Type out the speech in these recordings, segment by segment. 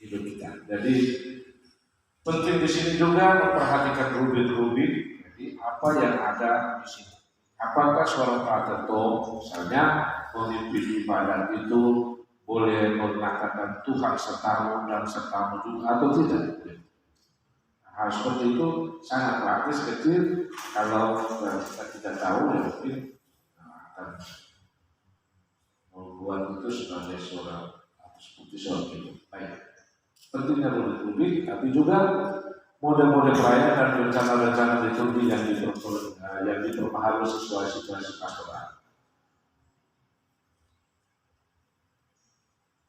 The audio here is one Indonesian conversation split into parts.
hidup kita. Jadi penting di sini juga memperhatikan rubrik-rubrik. Jadi apa yang ada di sini. Apakah seorang praterto misalnya memimpin ibadat itu boleh mengatakan Tuhan sertamu dan sertamu juga atau tidak? Hal seperti itu sangat praktis kecil. Kalau kita tidak tahu ya mungkin akan membuat itu sebagai seorang seperti seorang hidup. Baik. Pentingnya rubrik, tapi juga mode-mode perayaan dan rencana-rencana liturgi yang diperpahami sesuai situasi pastoral.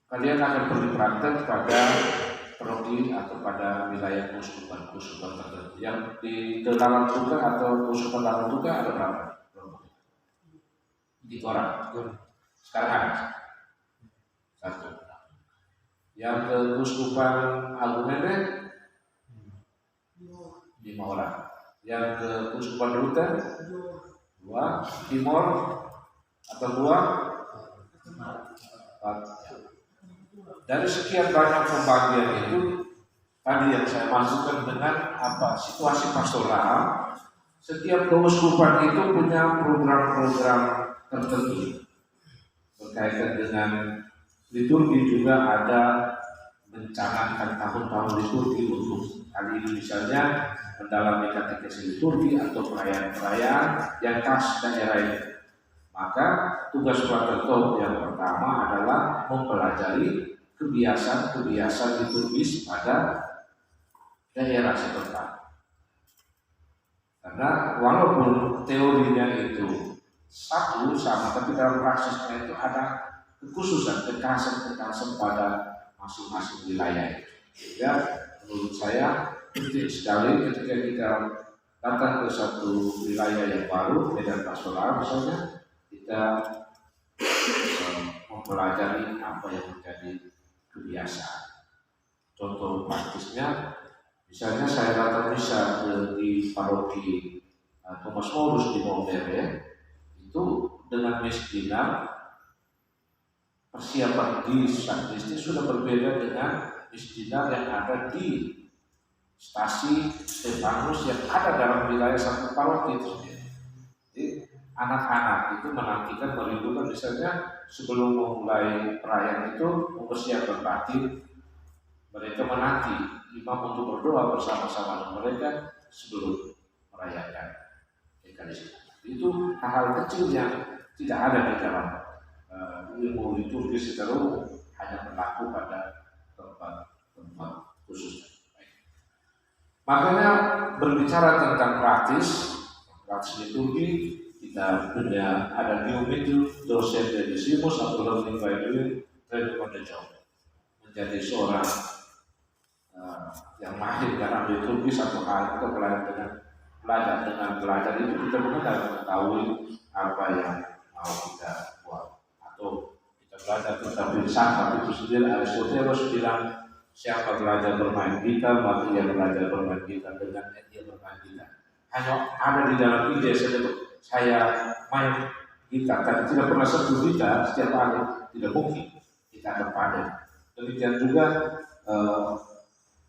Kalian akan pergi praktek pada paroki atau pada wilayah kuskupan tertentu. Yang di dalam Tuka atau kuskupan dalam Tuka ada berapa? 3 orang. Sekarang ada 1. Yang ke kuskupan Agung Nende 5 orang. Yang ke kuskupan Rute 2. Timor atau 2. 4. Dari sekian banyak pembagian itu tadi yang saya maksudkan dengan apa situasi pastoral, setiap keuskupan itu punya program-program tertentu berkaitan dengan liturgi. Juga ada mencanangkan tahun-tahun liturgi untuk kali ini misalnya mendalami katekesi liturgi atau perayaan-perayaan yang khas daerah ini. Maka tugas praterto yang pertama adalah mempelajari kebiasaan liturgis pada daerah setempat. Karena walaupun teorinya itu sama, tapi dalam praksisnya itu ada kekhususan, kekhasan pada masing-masing wilayah itu. Ya, menurut saya penting sekali ketika kita datang ke satu wilayah yang baru, medan pastoral misalnya, kita mempelajari apa yang menjadi kebiasaan. Contoh praktisnya, misalnya saya datang misa di paroki Thomas Morus di Mombere, itu dengan misdinar persiapan di sakristi sudah berbeda dengan misdinar yang ada di stasi Stefanus yang ada dalam wilayah satu paroki itu. Jadi anak-anak itu menantikan, merindukan misalnya sebelum memulai perayaan itu mempersiapkan batin. Mereka menanti imam untuk berdoa bersama-sama dengan mereka sebelum merayakan Ekaristi. Itu hal-hal kecil yang tidak ada di dalam ilmu liturgi secara umum, hanya berlaku pada tempat khusus. Makanya berbicara tentang praktis liturgi, kita punya ada Diomitu dosen Dedisimus atau learning by doing, training on the job, menjadi seorang yang mahir dalam liturgi. Satu hal kita belajar itu kita benar mengetahui apa yang mau kita buat, atau kita belajar tentang filsafat itu sendiri. Aristoteles bilang siapa belajar bermain gitar maka ia belajar bermain gitar dengan dia bermain gitar. Hanya ada di dalam ide saya main gitar, tapi tidak pernah sentuh gitar setiap hari, tidak mungkin kita akan pandai. Demikian juga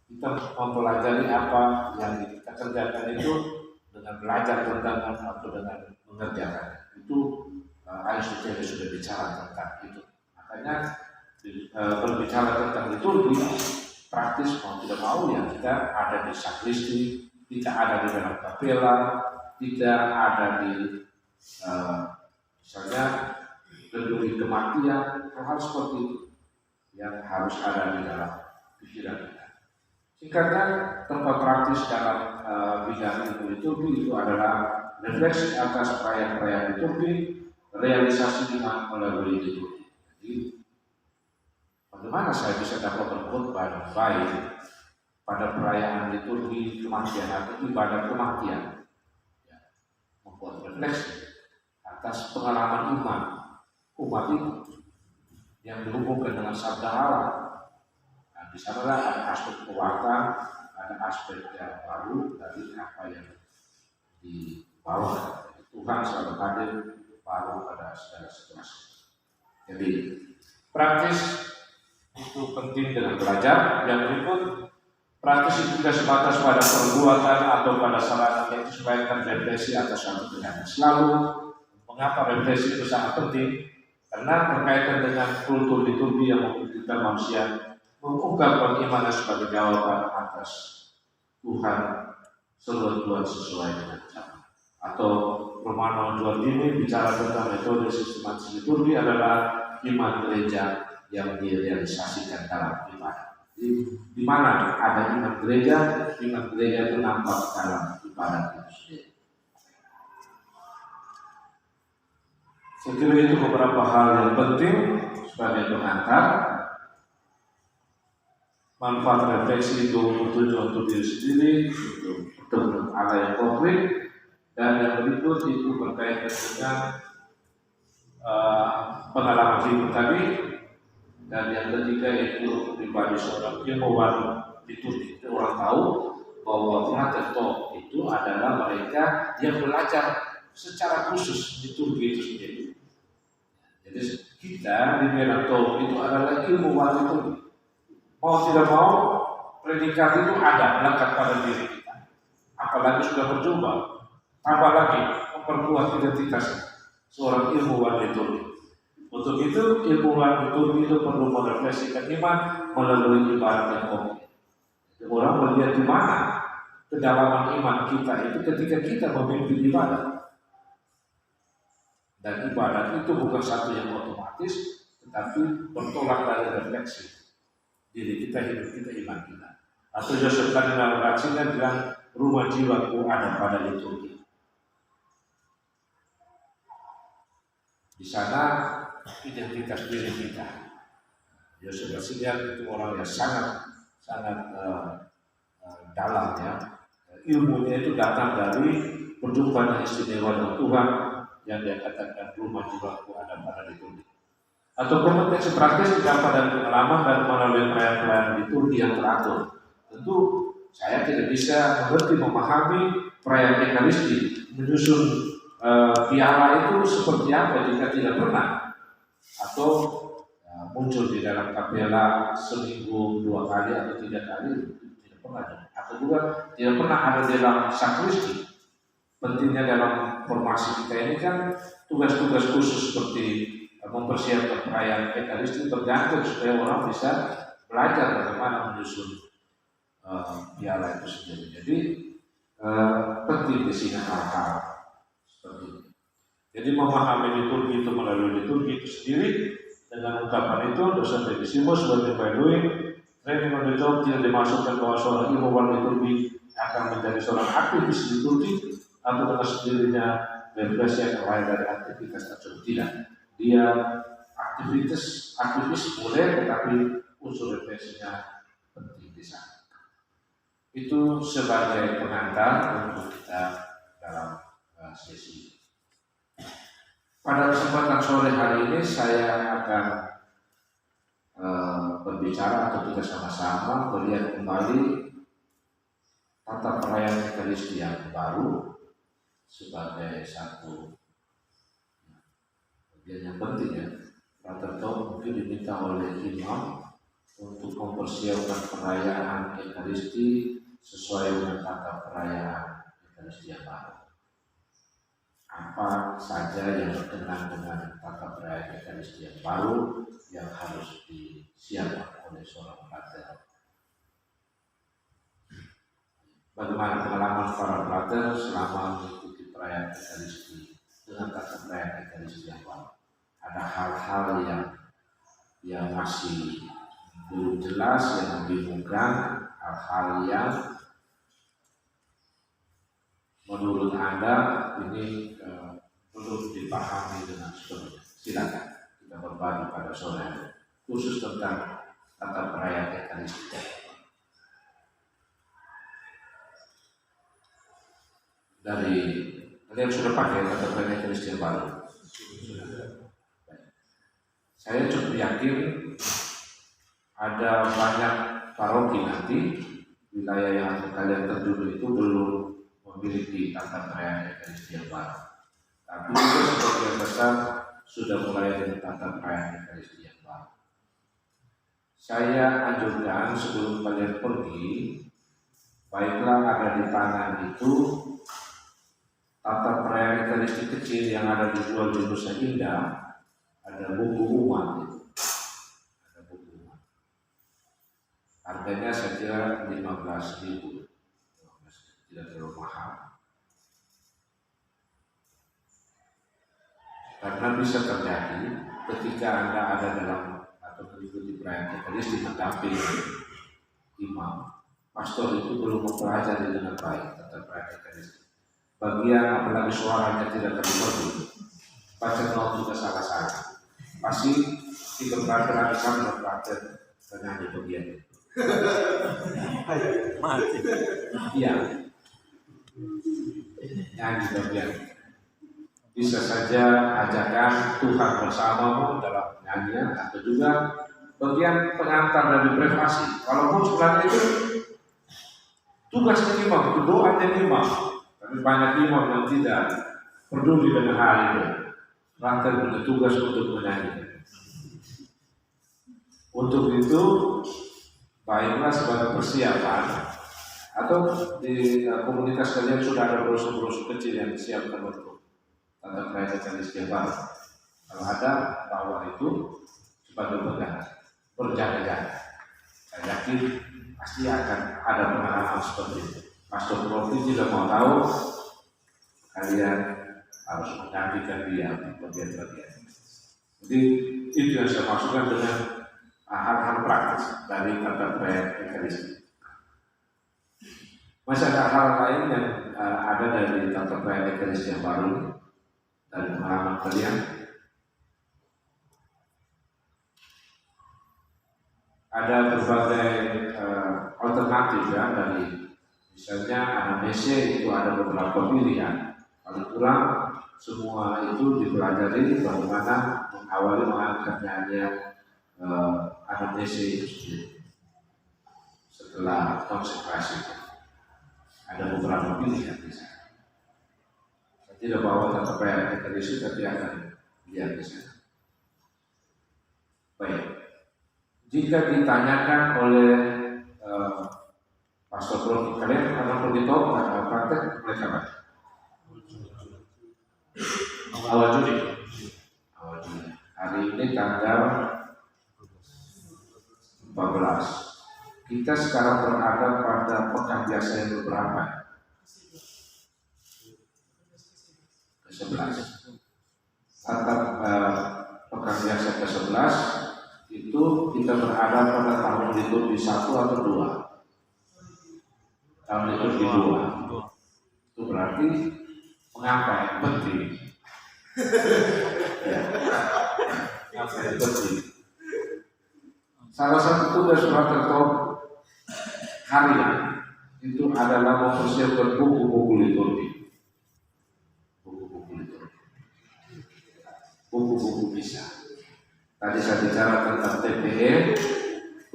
kita mempelajari apa yang kita kerjakan itu dengan belajar tentang atau dengan mengerjakan. Itu Aristoteles sudah bicara tentang itu. Makanya berbicara tentang liturgi praktis mau tidak mau ya kita ada di sakristi, tidak ada di dalam kapela, tidak ada di misalnya gedung kematian, hal seperti itu yang harus ada di dalam pikiran kita. Singkatnya, tempat praktis dalam bidang ilmu liturgi itu adalah refleksi atas perayaan-perayaan liturgi, realisasi iman melalui liturgi. Jadi, bagaimana saya bisa dapat berkhotbah dengan baik pada perayaan liturgi kematian atau ibadat kematian? Ya, membuat refleksi atas pengalaman umat itu yang dihubungkan dengan sabda Allah. Nah, di sanalah ada aspek pewartaan, ada aspek yang baru dari apa yang dibawa. Tuhan selalu hadir baru pada segala situasi. Jadi praktis untuk cukup penting dengan belajar. Yang berikut, praktis itu tidak sebatas pada perbuatan atau pada sarana yang disesuaikan refleksi atas suatu kegiatan. Selalu, mengapa refleksi itu sangat penting? Karena berkaitan dengan kultur liturgi yang membutuhkan manusia mengungkap bagaimana sebagai jawaban atas Tuhan seluruh sesuai dengan zaman. Atau Romano Giordini bicara tentang metode sistematis liturgi adalah iman gereja yang direalisasikan dalam ibadah. Di mana ada iman gereja itu nampak dalam ibadah itu sendiri. Saya kira itu beberapa hal yang penting sebagai pengantar. Manfaat refleksi itu bertujuan untuk diri sendiri, untuk bertemu Allah yang konkret, dan yang berikut itu berkaitan dengan pengalaman hidup tadi, dan yang ketiga itu pribadi seorang ilmuwan liturgi. Orang tahu bahwa Frater itu adalah mereka yang belajar secara khusus liturgi itu sendiri. Jadi kita di Merato itu adalah ilmuwan liturgi. Mau tidak mau, predikat itu ada melekat pada diri kita. Apalagi sudah berjumpa, apalagi memperkuat identitas seorang ilmuwan liturgi. Untuk itu, ilmuwan liturgi itu perlu merefleksikan iman melalui ibadah yang konkret. Orang melihat di mana kedalaman iman kita itu ketika kita memimpin ibadah. Dan ibadah itu bukan satu yang otomatis, tetapi bertolak dari refleksi diri kita, hidup kita, iman kita. Atau Yosef Kardinal Ratzinger bilang rumah jiwaku ada pada liturgi. Di sana identitas diri kita. Yosef Ratzinger itu orang yang sangat dalam ya. Ilmunya itu datang dari perjumpaan yang istimewa dengan Tuhan yang dia katakan rumah jiwaku ada pada liturgi. Atau kompetensi praktis didapat dari pengalaman dan melalui perayaan-perayaan liturgi yang teratur. Tentu saya tidak bisa mengerti, memahami perayaan Ekaristi, menyusun piala itu seperti apa jika tidak pernah, atau muncul di dalam kapela seminggu 2 kali atau 3 kali, tidak pernah, atau juga tidak pernah ada di dalam sakristi. Pentingnya dalam formasi kita ini kan tugas-tugas khusus seperti mempersiapkan perayaan Ekaristi tergantung supaya orang bisa belajar bagaimana menyusun piala itu sendiri. Jadi penting di sini hal-hal seperti ini. Jadi memahami liturgi itu melalui liturgi itu sendiri dengan ungkapan itu dosen Dedisimus sebagai Baduin training on the job tidak dimasukkan bahwa seorang ilmuwan liturgi akan menjadi seorang aktivis liturgi atau dengan sendirinya refleksi yang lain dari aktivitas tersebut. Tidak. Dia aktivis boleh, tetapi unsur refleksinya penting di sana. Itu sebagai pengantar untuk kita dalam sesi. Pada kesempatan sore hari ini saya akan berbicara atau kita sama-sama melihat kembali tata perayaan Ekaristi yang baru sebagai satu bagian yang penting ya. Frater mungkin diminta oleh imam untuk mempersiapkan perayaan Ekaristi sesuai dengan tata perayaan Ekaristi yang baru. Apa saja yang berkenaan dengan tata perayaan Ekaristi yang baru yang harus disiapkan oleh seorang frater? Bagaimana pengalaman para frater selama mengikuti perayaan Ekaristi dengan tata perayaan Ekaristi yang baru? Ada hal-hal yang masih belum jelas, yang membingungkan, hal-hal yang menurut Anda ini belum dipahami dengan sepenuhnya. Silakan kita berbagi pada sore hari khusus tentang tata perayaan Ekaristi. Dari kalian sudah pakai tata perayaan Ekaristi yang baru? Saya cukup yakin ada banyak paroki nanti wilayah yang kalian terjun itu belum memiliki tata perayaan Ekaristi yang baru. Tapi juga sebagian besar sudah mulai dengan tata perayaan Ekaristi yang baru. saya anjurkan sebelum kalian pergi, baiklah ada di tangan itu tata perayaan karistik kecil yang ada dijual di Nusa Indah, ada buku umat itu. Ada buku umat. Harganya saya kira 15.000, tidak terlalu mahal. Karena bisa terjadi ketika Anda ada dalam atau mengikuti perayaan karistik mendampingi imam, pastor itu belum mempelajari dengan baik tentang perayaan karistik. Bagian apalagi suaranya tidak terlalu baca not juga salah-salah. Pasti kita perhatikan berpraktek penyanyi bagian itu. Mati. Iya, nyanyi bagian. Bisa saja ajakan Tuhan bersamamu dalam nyanyian atau juga bagian pengantar dari privasi. Walaupun sebenarnya itu tugas imam, itu doanya imam. Tapi banyak imam yang tidak peduli dengan hal itu. Lantas punya tugas untuk menyanyi. Untuk itu, baiklah sebagai persiapan atau di komunitas kalian sudah ada brosur-brosur kecil yang disiapkan untuk tata perayaan karistik baru. Kalau ada, bawa itu sebagai pegangan, berjaga-jaga. Saya yakin pasti akan ada pengalaman seperti itu. Pastor Profi tidak mau tahu, kalian harus menggantikan dia di bagian-bagian. Jadi itu yang saya maksudkan dengan hal-hal praktis dari tata perayaan karistik. Masih ada hal lain yang ada dari tata perayaan karistik yang baru dari pengalaman kalian? Ada berbagai alternatif ya, dari misalnya anamnese itu ada beberapa pilihan. Paling kurang semua itu dipelajari bagaimana mengawali mengangkat nyanyian anamnese itu sendiri. Setelah konsekrasi ada beberapa pilihan di sana. Saya tidak bawa tata perayaan karistik, tapi akan lihat di sana. Baik. Jika ditanyakan oleh Pastor Prof, kalian akan pergi tahu praktek mereka apa? Awal Juli. Hari ini tanggal 14. Kita sekarang berada pada pekan biasa yang berapa? Ke-11. Tetap pekan biasa ke-11 itu kita berada pada tahun liturgi 1 atau 2. Tahun liturgi 2. Itu berarti mengapa yang penting? Ya. Apa yang penting? Salah satu tugas Fraterton harian itu adalah mempersiapkan buku-buku liturgi. Buku-buku liturgi. Buku-buku misa. Tadi saya bicara tentang TPE,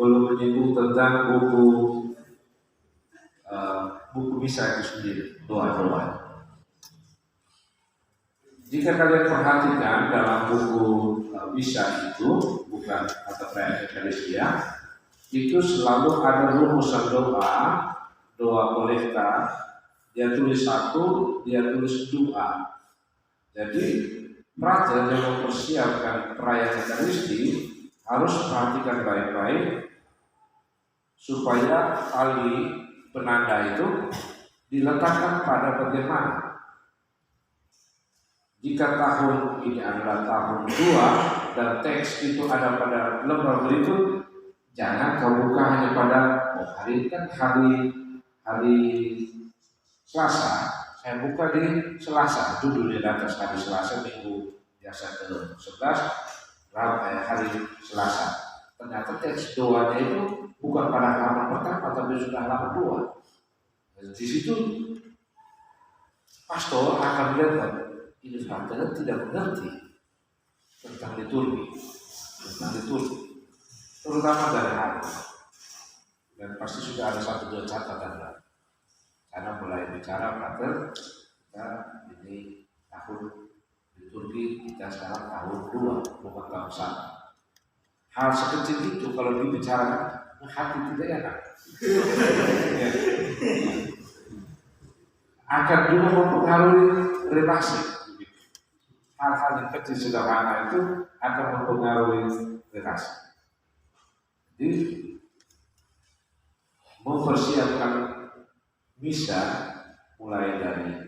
belum menyinggung tentang buku misa itu sendiri, doa-doa. Jika kalian perhatikan dalam buku misa itu, bukan atau perayaan Eucharistia, itu selalu ada rumusan doa kolekta. Dia tulis 1, dia tulis 2. Jadi Frater yang mempersiapkan perayaan Eucharistia harus perhatikan baik-baik supaya tali penanda itu diletakkan pada bagian mana. Jika tahun ini adalah tahun 2 dan teks itu ada pada lembar berikut, jangan kau buka hanya pada hari ini kan hari Selasa. Saya buka di Selasa, duduk di atas hari Selasa, minggu biasa ke-11, hari Selasa. Ternyata teks doanya itu bukan pada halaman pertama, tapi sudah halaman 2. Di situ pastor akan melihat ini Frater tidak mengerti tentang liturgi, terutama dari hari. Dan pasti sudah ada 1-2 catatan lah. Karena mulai bicara Frater, kita ini tahun liturgi, kita sekarang tahun 2, bukan tahun 1. hal sekecil itu kalau dibicarakan hati tidak enak. Ya. Akan juga mempengaruhi relasi. Hal-hal yang kecil sederhana itu akan mempengaruhi relasi. Jadi mempersiapkan misa mulai dari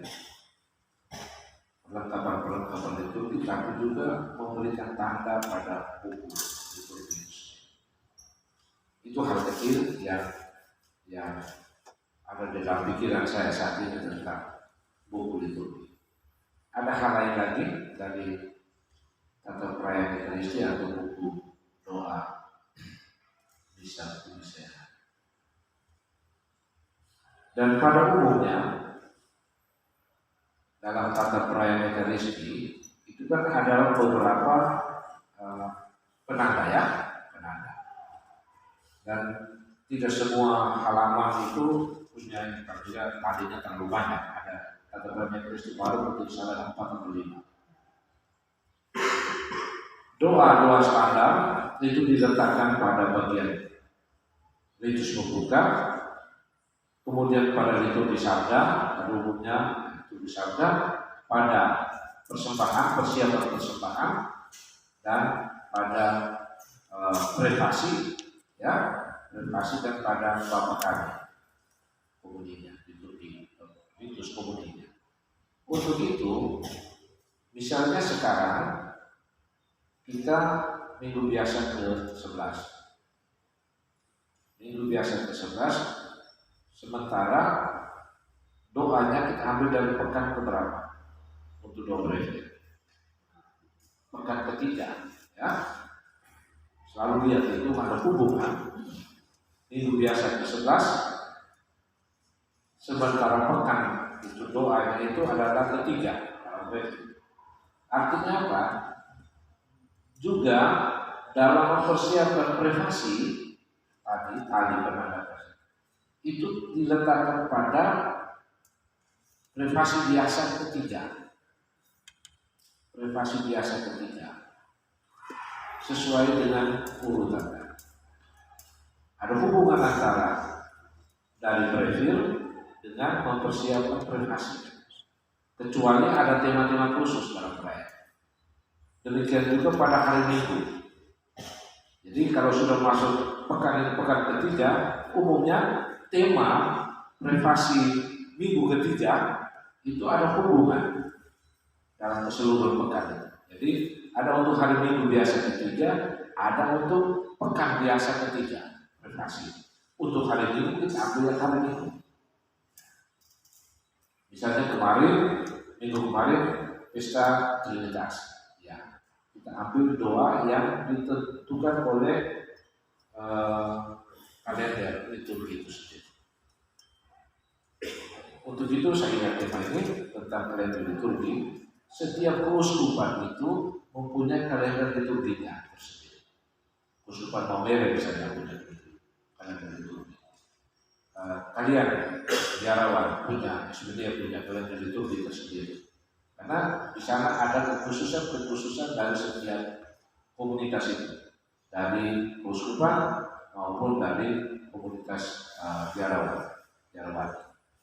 perlengkapan liturgi, tapi juga memberikan tanda pada buku liturgi. Itu hal kecil yang ada dalam pikiran saya saat ini tentang buku liturgi. Ada hal lain lagi dari tata perayaan Ekaristi atau buku doa misa Tunisia. Dan pada umumnya dalam tata perayaan Ekaristi itu kan ada beberapa penanda ya, penanda. Dan tidak semua halaman itu punya karya tadinya terlalu banyak. Ada tata perayaan Ekaristi baru untuk salah 4 atau 5. Doa-doa standar itu diletakkan pada bagian ritus membuka, kemudian pada liturgi sabda, pada umumnya liturgi sabda, pada persiapan persembahan, dan pada privasi, ya, privasi dan pada bapakan komuninya, ritus komuninya. Untuk itu, misalnya sekarang kita minggu biasa ke-11. Minggu biasa ke-11, sementara doanya kita ambil dari pekan keberapa? Untuk doa brevet. Pekan ketiga, ya. Selalu lihat itu ada hubungan. Minggu biasa ke-11, sementara pekan itu doanya itu adalah ketiga. Artinya apa? Juga dalam mempersiapkan privasi tadi penanda itu diletakkan pada privasi biasa ketiga. Privasi biasa ketiga sesuai dengan urutannya. Ada hubungan antara dari preview dengan mempersiapkan privasi. Kecuali ada tema-tema khusus dalam perayaan. Demikian juga pada hari Minggu. Jadi kalau sudah masuk pekan ketiga, umumnya tema privasi minggu ketiga itu ada hubungan dalam keseluruhan pekan. Jadi ada untuk hari Minggu biasa ketiga, ada untuk pekan biasa ketiga privasi. Untuk hari Minggu kita ambil hari Minggu. Misalnya minggu kemarin pesta Trinitas. Kita ambil doa yang ditentukan oleh kalender liturgi itu sendiri. Untuk itu saya ingat tema ini tentang kalender liturgi. Setiap keuskupan itu mempunyai kalender liturginya tersendiri. Keuskupan Maumere misalnya punya kalender liturgi. Kalian biarawan sebenarnya punya kalender liturgi tersendiri. Karena di sana ada kekhususan dari setiap komunitas itu, dari keuskupan maupun dari komunitas biarawan.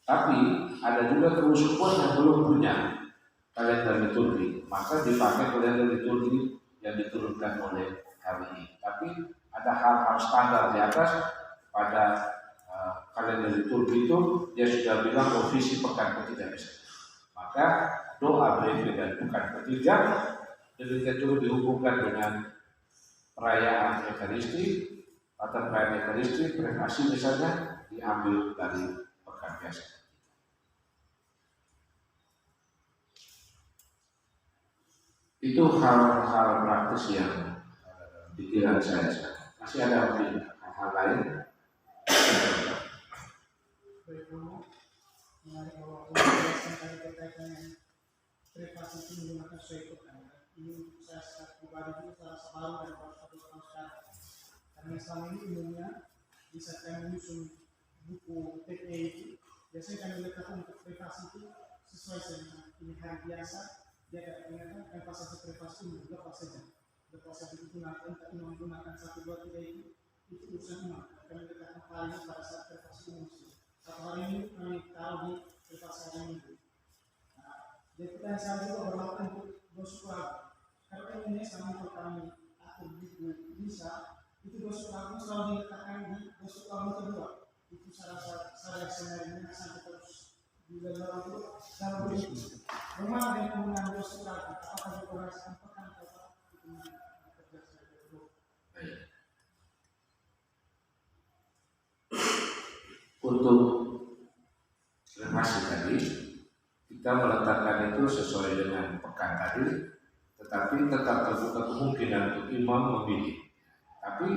Tapi ada juga keuskupan yang belum punya kalender liturgi, maka dipakai kalender liturgi yang diturunkan oleh HWI. Tapi ada hal-hal standar di atas pada kalender liturgi itu dia sudah bilang visi pekan ketiga misalnya. Maka doa brevet dan pekan ketiga demikian juga dihubungkan dengan perayaan Ekaristi atau perayaan Ekaristi, privasi misalnya diambil dari pekan biasa. Itu hal-hal praktis yang pikiran saya sekarang. Masih ada hal-hal lain? Privasi itu menggunakan suatu kan. Ini saya secara pribadi itu terasa baru dan baru 1 tahun sekarang. Karena selama ini umumnya bisa kami menyusun buku TP itu, biasanya kami letakkan untuk privasi itu sesuai dengan ini hari biasa. Dia akan ingatkan pasal privasi itu berapa saja. berkuasa digunakan, tapi menggunakan 1, 2, 3 itu urusan imam. Kami katakan paling pada saat privasi umum. Satu hari ini kami taruh di privasi hari Minggu. Jadi kita yang saya juga berlaku untuk gosip lagu. Karena ini sama kami atur buku bisa, itu gosip lagu selalu diletakkan di gosip lagu kedua. Itu saya sebenarnya sampai terus di dalam itu dalam begitu. Memang ada yang menggunakan gosip lagu, apakah itu merasakan pekan atau itu bekerja sebagai guru. Untuk privasi tadi, kita meletakkan itu sesuai dengan pekan tadi, tetapi tetap terbuka kemungkinan untuk imam memilih. Tapi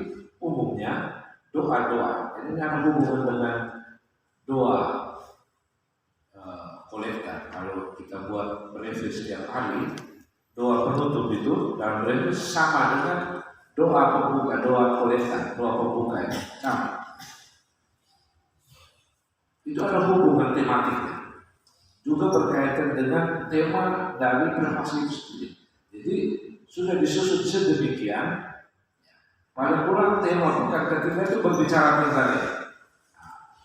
umumnya doa-doa, ini ada hubungan dengan doa kolekta. Kalau kita buat brevis setiap hari, doa penutup itu dalam brevis sama dengan doa pembuka, doa kolekta, doa pembuka ini sama. Itu ada hubungan tematiknya, juga berkaitan dengan tema dari privasi itu sendiri. Jadi sudah disusun sedemikian, paling kurang tema bukan ketika itu berbicara tentang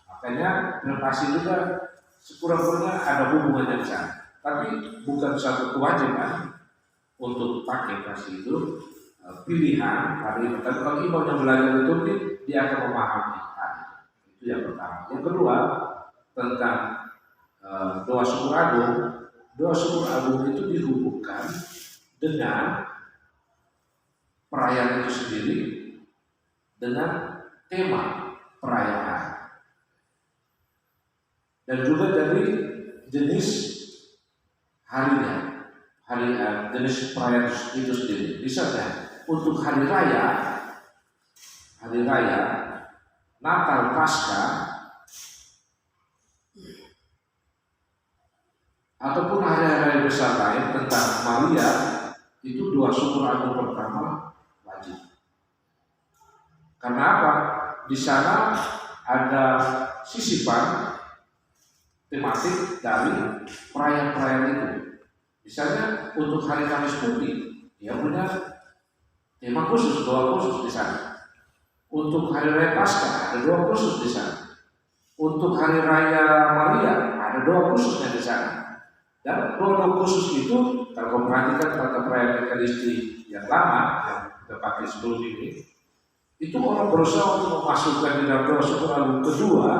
makanya privasi juga sekurang-kurangnya ada hubungannya di sana. Tapi bukan satu kewajiban untuk pakai privasi itu, pilihan hari ini. Tapi kalau imam yang belajar itu dia akan memahami hari. Itu yang pertama. Yang kedua tentang doa syukur agung. Doa syukur agung itu dihubungkan dengan perayaan itu sendiri, dengan tema perayaan, dan juga dari jenis harinya, jenis perayaan itu sendiri. Misalnya untuk hari raya Natal, Paskah, ataupun hari-hari besar lain tentang Maria, itu doa syukur agung pertama wajib. Karena apa? Di sana ada sisipan tematik dari perayaan-perayaan itu. Misalnya untuk hari Kamis Putih, dia punya tema khusus, doa khusus di sana. Untuk hari raya Paskah ada doa khusus di sana. Untuk hari raya Maria ada doa khususnya di sana. Dan doa khusus itu, kalau perhatikan pada perayaan Ekaristi yang lama yang kita pakai sebelum ini, itu orang berusaha untuk memasukkan di dalam doa syukur agung kedua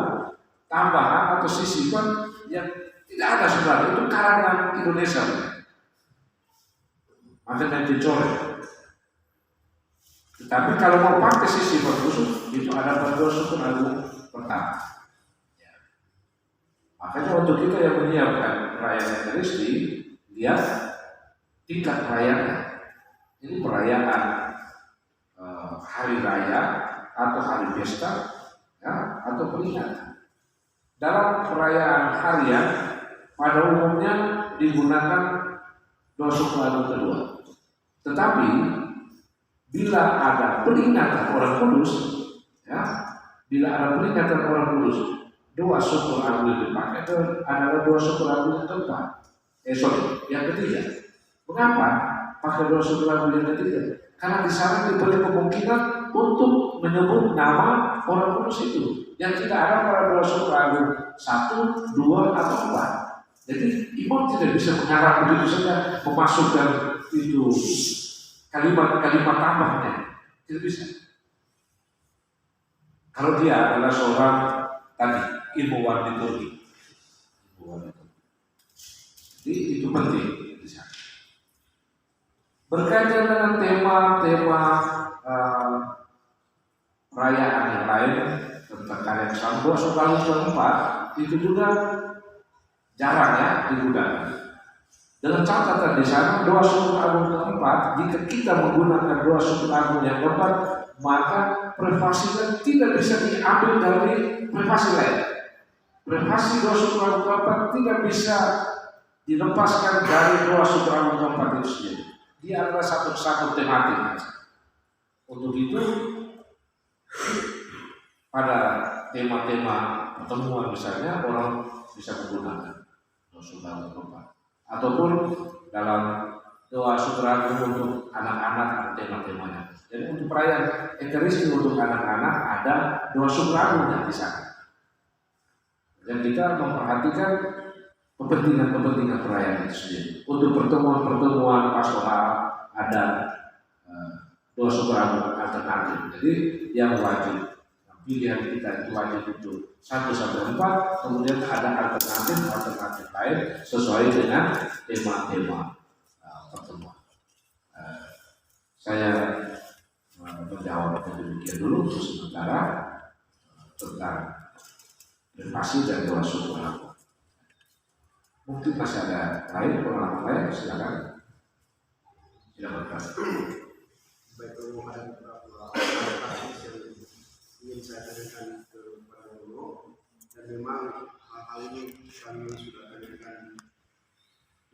tambahan atau sisipan yang tidak ada sebenarnya, itu karangan Indonesia. Makanya dicoret. Tetapi kalau mau pakai sisipan khusus, itu ada pada doa syukur agung pertama. Makanya untuk kita yang menyiapkan perayaan Ekaristi, lihat tingkat perayaannya. Ini perayaan hari raya atau hari pesta, ya, atau peringatan. Dalam perayaan harian pada umumnya digunakan doa syukur agung kedua. Tetapi bila ada peringatan orang kudus, ya, doa syukur agung yang dipakai itu adalah doa syukur agung yang keempat. Yang ketiga. Mengapa pakai doa syukur agung yang ketiga? Karena di sana diberi kemungkinan untuk menyebut nama orang kudus itu yang tidak ada pada doa syukur agung 1, 2, atau 4. Jadi imam tidak bisa mengarang begitu saja memasukkan itu kalimat-kalimat tambahnya, tidak bisa. Kalau dia adalah seorang tadi ilmuwan liturgi. Jadi itu penting di sana. Berkaitan dengan tema-tema perayaan yang lain tentang karya besar, doa syukur agung keempat itu juga jarang ya digunakan. Dengan catatan di sana doa syukur agung keempat, jika kita menggunakan doa syukur agung yang keempat, maka privasinya tidak bisa diambil dari privasi lain. Privasi doa syukur agung keempat tidak bisa dilepaskan dari doa syukur agung keempat itu sendiri. Dia adalah satu tematik. Untuk itu pada tema-tema pertemuan misalnya orang bisa menggunakan doa syukur agung keempat. Ataupun dalam doa syukur agung untuk anak-anak ada tema-temanya. Jadi untuk perayaan Ekaristi untuk anak-anak ada doa syukur agungnya di sana. Dan kita memperhatikan kepentingan perayaan itu sendiri. Untuk pertemuan pastoral ada doa syukur agung alternatif. Jadi yang wajib pilihan kita itu wajib untuk 1-4, kemudian ada alternatif lain sesuai dengan tema-tema pertemuan. Saya menjawab demikian dulu untuk sementara tentang privasi dan doa syukur agung. Mungkin masih ada lain pengalaman lain, silakan. Silakan. Baik, kalau ada beberapa kasus yang ingin saya tanyakan kepada Guru, dan memang hal ini kami sudah tanyakan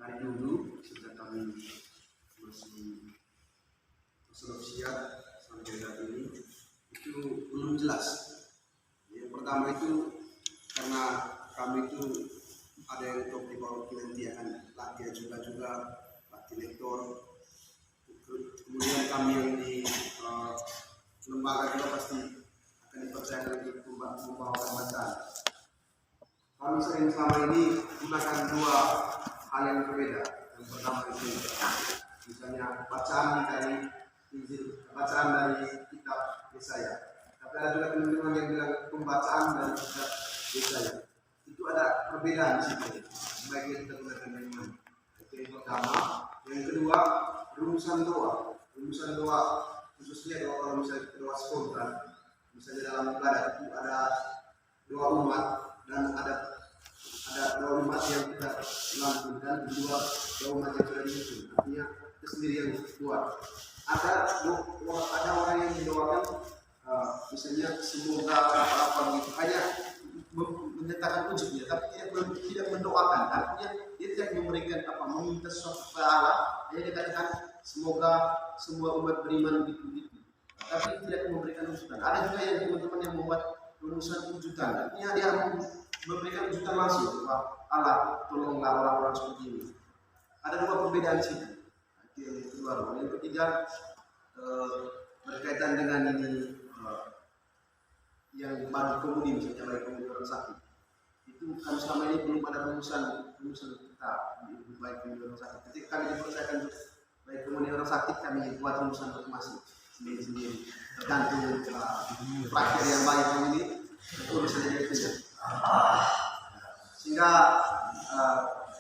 dari dulu sejak kami masih siap sampai saat ini, itu belum jelas. Yang pertama itu karena kami itu ada yang topik penelitian latihan juga latihan lektor, kemudian kami yang di lembaga juga pasti akan dipercayakan untuk membawakan bacaan. Kami sering selama ini gunakan dua hal yang berbeda. Yang pertama itu misalnya bacaan dari kitab Yesaya. Tapi ada juga teman-teman yang bilang pembacaan dari kitab Yesaya. Itu ada perbedaan di situ. Baiknya kita gunakan yang mana? Itu yang pertama. Yang kedua, rumusan doa khususnya doa kalau misalnya doa spontan. Misalnya dalam ibadah itu ada doa umat dan ada doa umat yang kita lantunkan, kedua doa umat yang sudah disusun. Artinya itu sendiri yang buat. Ada orang yang mendoakan misalnya semoga apa gitu, hanya menyatakan ujungnya, tapi tidak mendoakan. Artinya dia tidak memberikan meminta sesuatu ke Allah. Hanya dikatakan semoga semua umat beriman begitu. Tapi tidak memberikan ujutan. Ada juga yang teman-teman yang membuat rumusan ujutan. Artinya dia memberikan ujutan langsung bahwa Allah tolonglah orang-orang seperti ini. Ada dua perbedaan di situ. Itu yang kedua. Yang ketiga berkaitan dengan ini yang baru komudi, misalnya baik komudi orang sakit. Itu kami selama ini belum ada rumusan kita baik komudi orang sakit. Ketika kami dipercayakan baik komudi orang sakit, kami buat rumusan masing sendiri tergantung praktek yang baik ini itu bisa jadi itu ya. Sehingga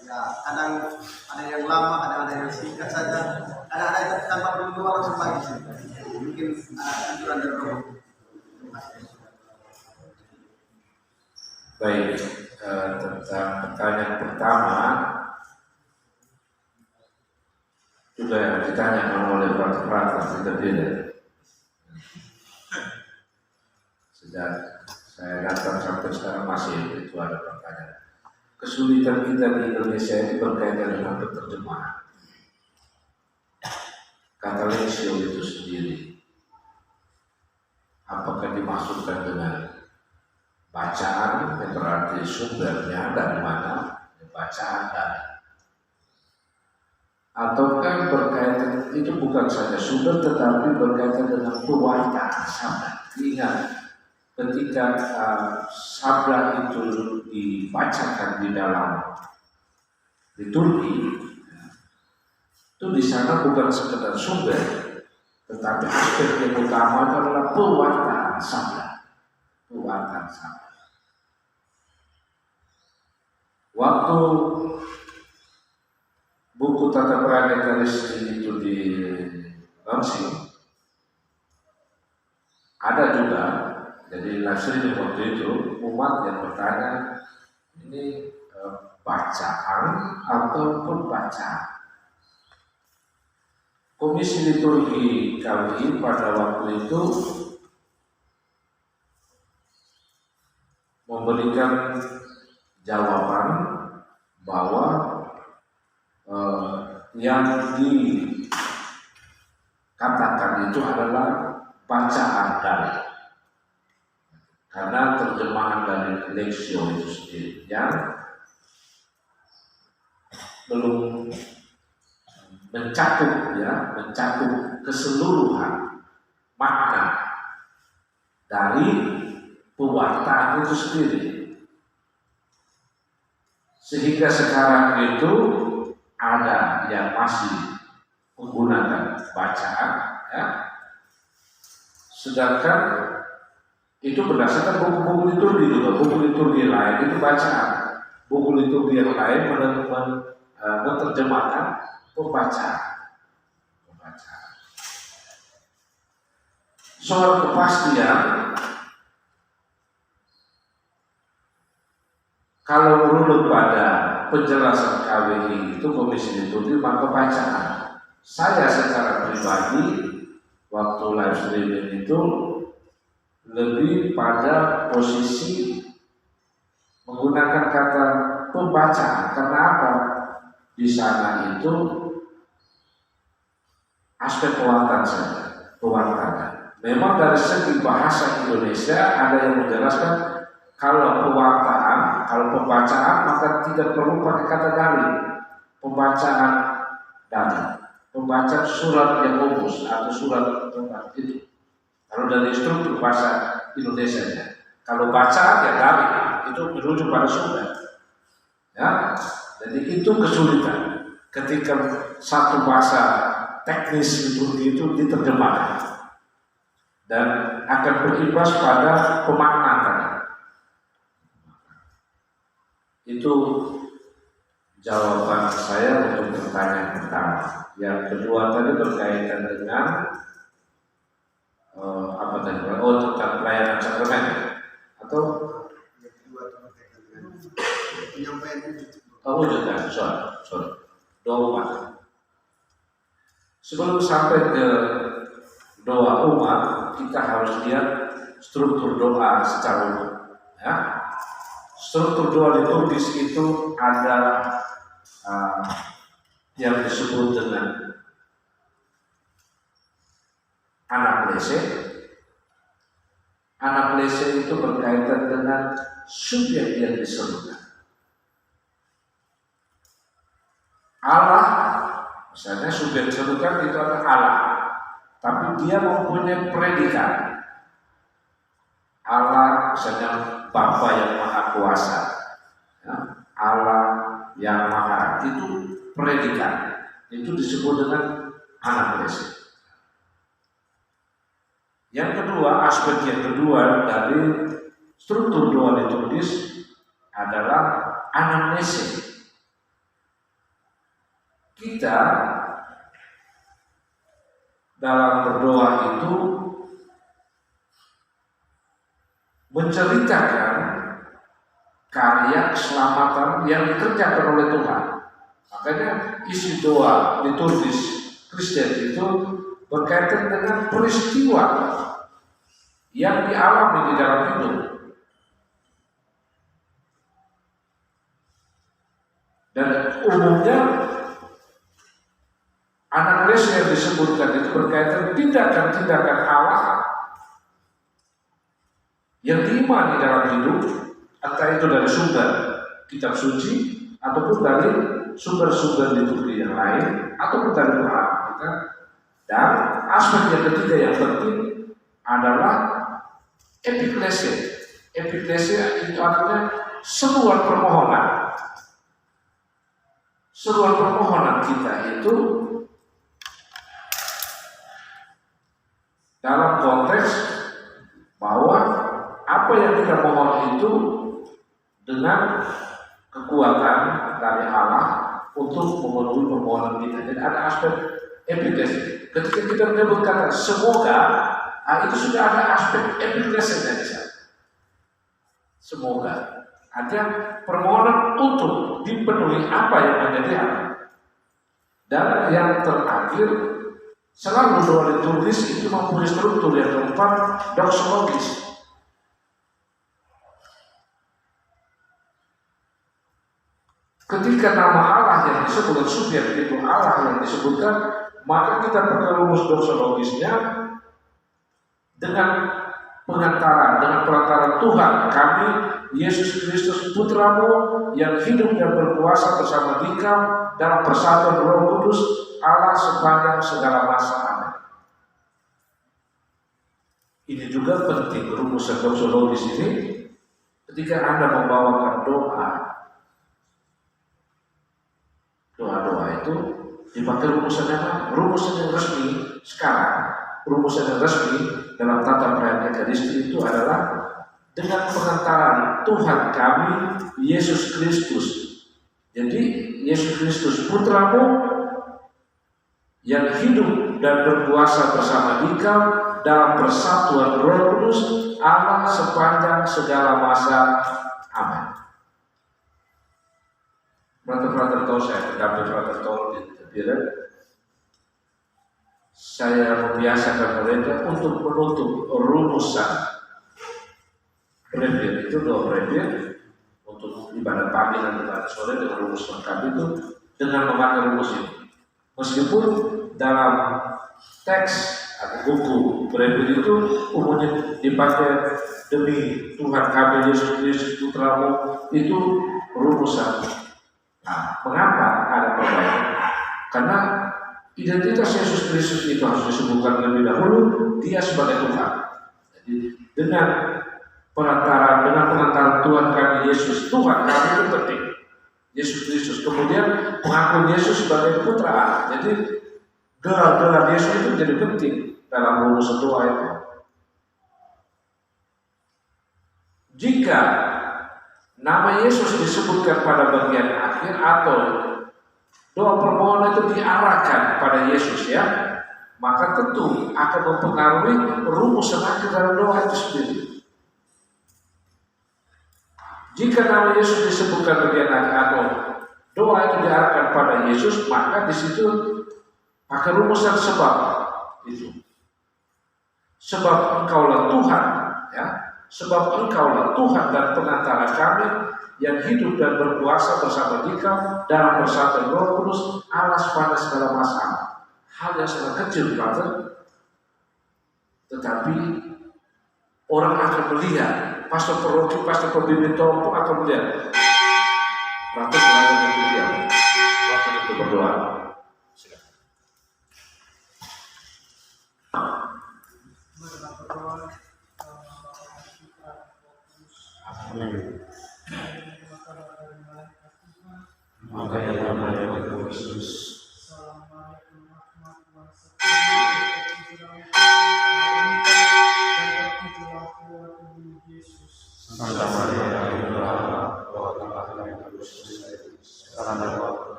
ya kadang ada yang lama, kadang ada yang singkat saja, kadang ada yang tanpa perlu doa langsung pagi sih. Mungkin anjuran dari Romo. Baik, tentang pertanyaan pertama juga ditanyakan oleh Pak tidak beda. Sejak saya datang sampai sekarang masih itu ada pertanyaan. Kesulitan kita di Indonesia ini berkaitan dengan penerjemahan. Kata lexio itu sendiri, apakah dimasukkan dengan bacaan yang berarti sumbernya dari mana, bacaan dari, ataukah berkaitan itu bukan saja sumber tetapi berkaitan dengan pewartaan sabda. Ingat, ketika sabda itu dibacakan di dalam liturgi, itu di sana bukan sekedar sumber, tetapi aspek yang utama adalah pewartaan sabda. Waktu buku Tata Perada Ekaristi itu di launching, ada juga, jadi langsung waktu itu umat yang bertanya, ini bacaan atau pembacaan. Komisi liturgi KWI pada waktu itu memberikan jawaban bahwa yang dikatakan itu adalah bacaan dari, karena terjemahan dari lexio itu sendiri yang belum mencakup keseluruhan makna dari pewartaan itu sendiri. Sehingga sekarang itu ada yang masih menggunakan bacaan, ya. Sedangkan itu berdasarkan buku-buku liturgi juga, buku liturgi lain itu bacaan, buku liturgi yang lain menerjemahkan pembacaan. Soal kepastian, kalau menurut pada penjelasan KWI itu Komisi Liturgi maka bacaan. Saya secara pribadi waktu live streaming itu lebih pada posisi menggunakan kata pembacaan. Karena apa? Di sana itu aspek pewartaan saja, pewartaan. Memang dari segi bahasa Indonesia ada yang menjelaskan kalau pewartaan, kalau pembacaan maka tidak perlu pakai kata dalil. Pembacaan dalil, pembacaan surat yang bagus atau surat itu. Kalau dari struktur bahasa Indonesia, kalau bacaan ya dalil itu merujuk pada sumber. Ya, jadi itu kesulitan ketika satu bahasa teknis liturgi itu diterjemahkan dan akan berimbas pada pemaknaan. Itu jawaban saya untuk pertanyaan pertama. Yang kedua tadi berkaitan dengan apa tadi? Tentang pelayanan sakramen atau yang kedua berkaitan dengan penyampaian wujud sorry. Doa umat. Sebelum sampai ke doa umat, kita harus lihat struktur doa secara umum. Ya. Struktur doa liturgis itu ada yang disebut dengan anaklese. Anaklese itu berkaitan dengan subjek yang disebutkan. Allah, misalnya subjek disebutkan itu adalah Allah, tapi dia mempunyai predikat. Allah misalnya Bapa yang Maha Kuasa, ya, Allah yang Maha, itu predikat, itu disebut dengan anaklese. Yang kedua, aspek yang kedua dari struktur doa liturgis adalah anamnese. Kita dalam berdoa itu menceritakan karya keselamatan yang dikerjakan oleh Tuhan. Makanya isi doa liturgis Kristen itu berkaitan dengan peristiwa yang dialami di dalam hidup. Dan umumnya anaklese yang disebutkan itu berkaitan tindakan-tindakan Allah yang diimani dalam hidup, entah itu dari sumber kitab suci ataupun dari sumber-sumber liturgi yang lain ataupun dari Tuhan kita. Dan aspek yang ketiga yang penting adalah epiklese. Epiklese itu artinya seruan permohonan. Seruan permohonan kita itu dalam konteks bahwa apa yang kita mohon itu dengan kekuatan dari Allah untuk memenuhi permohonan kita. Jadi ada aspek epiklese. Ketika kita menyebut kata semoga, itu sudah ada aspek epiklese di sana. Semoga ada permohonan untuk dipenuhi apa yang menjadi hak. Dan yang terakhir, selalu doa liturgis itu mempunyai struktur yang keempat, doksologis. Ketika nama Allah yang disebutkan subjek itu Allah yang disebutkan, maka kita perlu rumus doksologisnya dengan pengantaran dengan perantaran Tuhan kami Yesus Kristus Putramu yang hidup dan berkuasa bersama Dikau dalam persatuan Roh Kudus Allah sepanjang segala masa. Amin. Ini juga penting rumusan doxologis ini ketika Anda membawakan doa itu dipakai rumusan yang mana? Rumusan yang resmi sekarang, rumusan yang resmi dalam tata perayaan Ekaristi itu adalah dengan pengantaran Tuhan kami Yesus Kristus. Jadi Yesus Kristus Putramu yang hidup dan berkuasa bersama Dikau dalam persatuan Roh Kudus Allah sepanjang segala masa. Amin. Frater Tol, saya pendamping Frater Tol di Tepiran. Saya membiasakan mereka untuk menutup rumusan brevier itu, doa brevier untuk ibadah pagi dan ibadah sore dengan rumus lengkap itu dengan memakai rumus ini. Meskipun dalam teks atau buku brevier itu umumnya dipakai demi Tuhan kami Yesus Kristus Putramu itu rumusan. Nah, mengapa ada perbedaan? Karena identitas Yesus Kristus itu harus disebutkan lebih dahulu, Dia sebagai Tuhan. Jadi dengan pengantaran Tuhan kami Yesus Tuhan kami itu penting. Yesus Kristus kemudian mengakui Yesus sebagai Putra Allah. Jadi gelar-gelar Yesus itu menjadi penting dalam rumus doa itu. Jika nama Yesus disebutkan pada bagian akhir atau doa permohonan itu diarahkan pada Yesus ya, maka tentu akan mempengaruhi rumus akhir dalam doa itu sendiri. Jika nama Yesus disebutkan bagian akhir atau doa itu diarahkan pada Yesus, maka di situ pakai rumusan sebab itu. Sebab Engkaulah Tuhan, ya. Sebab Engkaulah Tuhan dan pengantara kami yang hidup dan berkuasa bersama Dikau dalam persatuan Roh Kudus Allah pada segala masa. Hal yang sangat kecil, brother. Tetapi orang akan melihat, pastor peroki, pastor pembimbing tompo akan melihat. Brother berada di dunia. Waktu itu berdoa. Silakan. Amin.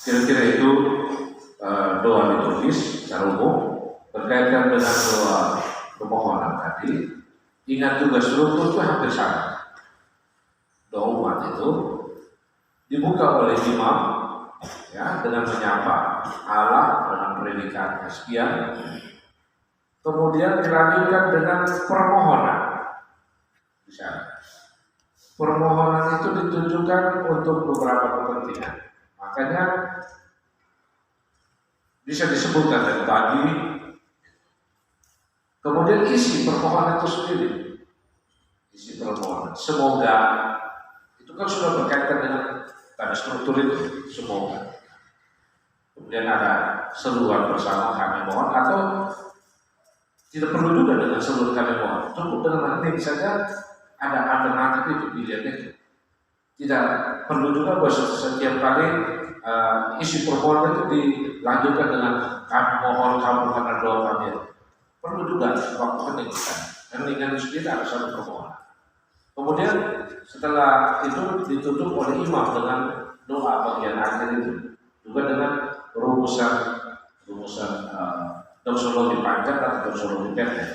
Kira-kira itu doa liturgis secara umum berkaitan dengan doa permohonan tadi. Ingat juga struktur itu hampir sama. Doa umat itu dibuka oleh imam ya dengan menyapa Allah dengan predikat sekian, kemudian dilanjutkan dengan permohonan. Misalnya, permohonan itu ditujukan untuk beberapa kepentingan. Makanya bisa disebutkan dari bagi, kemudian isi permohonan itu sendiri, isi permohonan. Semoga itu kan sudah berkaitan dengan tanda struktur itu, semoga. Kemudian ada seruan bersama kami mohon, atau tidak perlu juga dengan seluruh kami mohon, cukup dengan hening saja, ada alternatif itu, pilihan itu. Tidak perlu juga bahwa setiap kali isi permohonan itu dilanjutkan dengan kami mohon kamu karena doa kami. Perlu juga waktu hening, heningan itu sendiri ada satu permohonan. Kemudian setelah itu ditutup oleh imam dengan doa bagian akhir itu, juga dengan rumusan doksologi panjang atau doksologi pendek.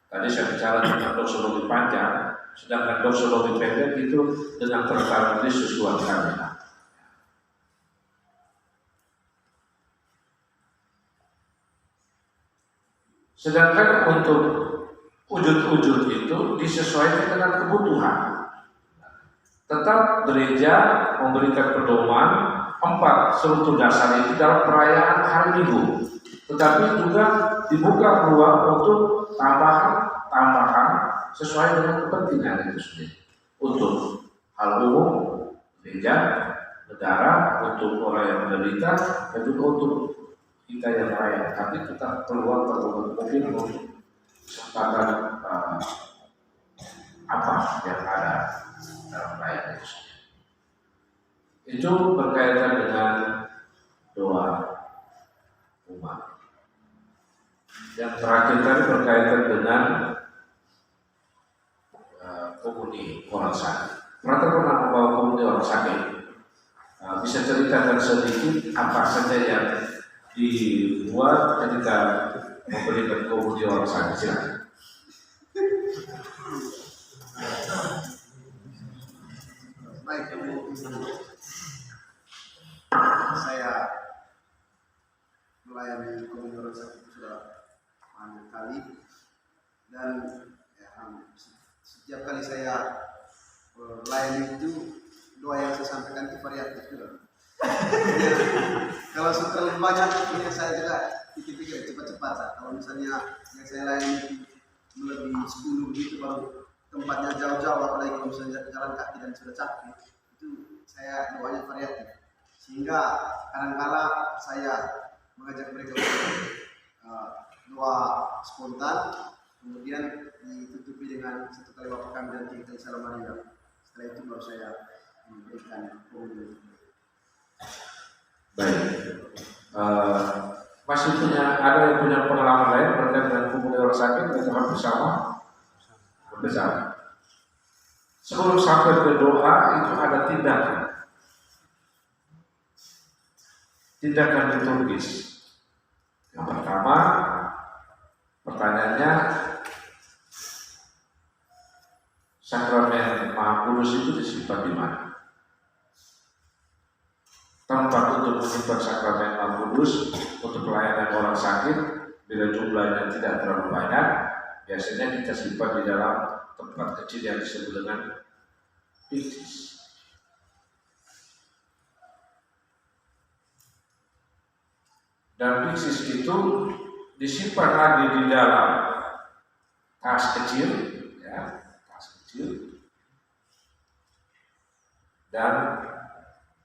Tadi saya bicara tentang doksologi panjang, sedangkan doksologi pendek itu dengan tertarik sesuatu kami. Sedangkan untuk wujud-wujud itu disesuaikan dengan kebutuhan. Tetap gereja memberikan pedoman 4 struktur dasar itu dalam perayaan hari Minggu, tetapi juga dibuka ruang untuk tambahan sesuai dengan kepentingan itu sendiri. Untuk hal umum, gereja, negara, untuk orang yang menderita, dan juga untuk kita yang lain. Tapi kita keluar mungkin untuk kesempatan apa yang ada dalam perayaan itu sendiri. Itu berkaitan dengan doa umat. Yang terakhir tadi berkaitan dengan komuni orang sakit. Pernah membawa komuni orang sakit. Bisa ceritakan sedikit apa saja yang dibuat ketika memberikan komuni orang sakit? Silakan. Baik, saya melayani komuni orang sakit sudah banyak kali, dan setiap kali saya melayani itu doa yang saya sampaikan itu variatif juga. Kalau terlalu banyak ini saya juga pikir-pikir cepat-cepat. Kalau misalnya yang saya layani itu melebihi 10 gitu, baru tempatnya jauh-jauh, apalagi kalau misalnya jalan kaki dan sudah capek, itu saya doanya variatif. Sehingga kadang-kala saya mengajak mereka doa spontan, kemudian ditutupi dengan satu kali waktu kami dan 3 kali salam Maria. Setelah itu baru saya memberikan komunitas. Baik, masih ada yang punya pengalaman lain berkaitan dengan komunitas orang sakit atau bersama? Sebelum sampai ke doa itu ada tindakan liturgis. Yang pertama, pertanyaannya, sakramen Maha Kudus itu disimpan di mana? Tempat untuk menyimpan sakramen Maha Kudus untuk pelayanan orang sakit, bila jumlahnya tidak terlalu banyak, biasanya kita simpan di dalam tempat kecil yang disebut dengan piksis. Dan piksis itu disimpan lagi di dalam tas kecil, dan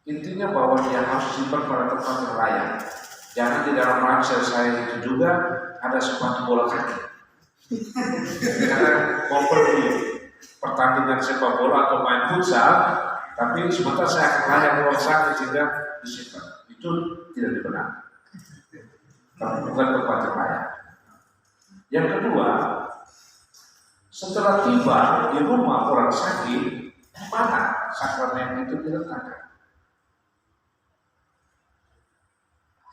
intinya bahwa dia harus disimpan pada tempat yang layak. Jangan di dalam ransel saya itu juga ada sepatu bola kaki. Karena mau pergi pertandingan sepak bola atau main futsal, tapi sebentar saya akan layak orang sakit sehingga disimpan. Itu tidak dibenarkan. Tapi bukan tempat yang layak. Yang kedua, setelah tiba di rumah orang sakit, mana sakramen itu diletakkan?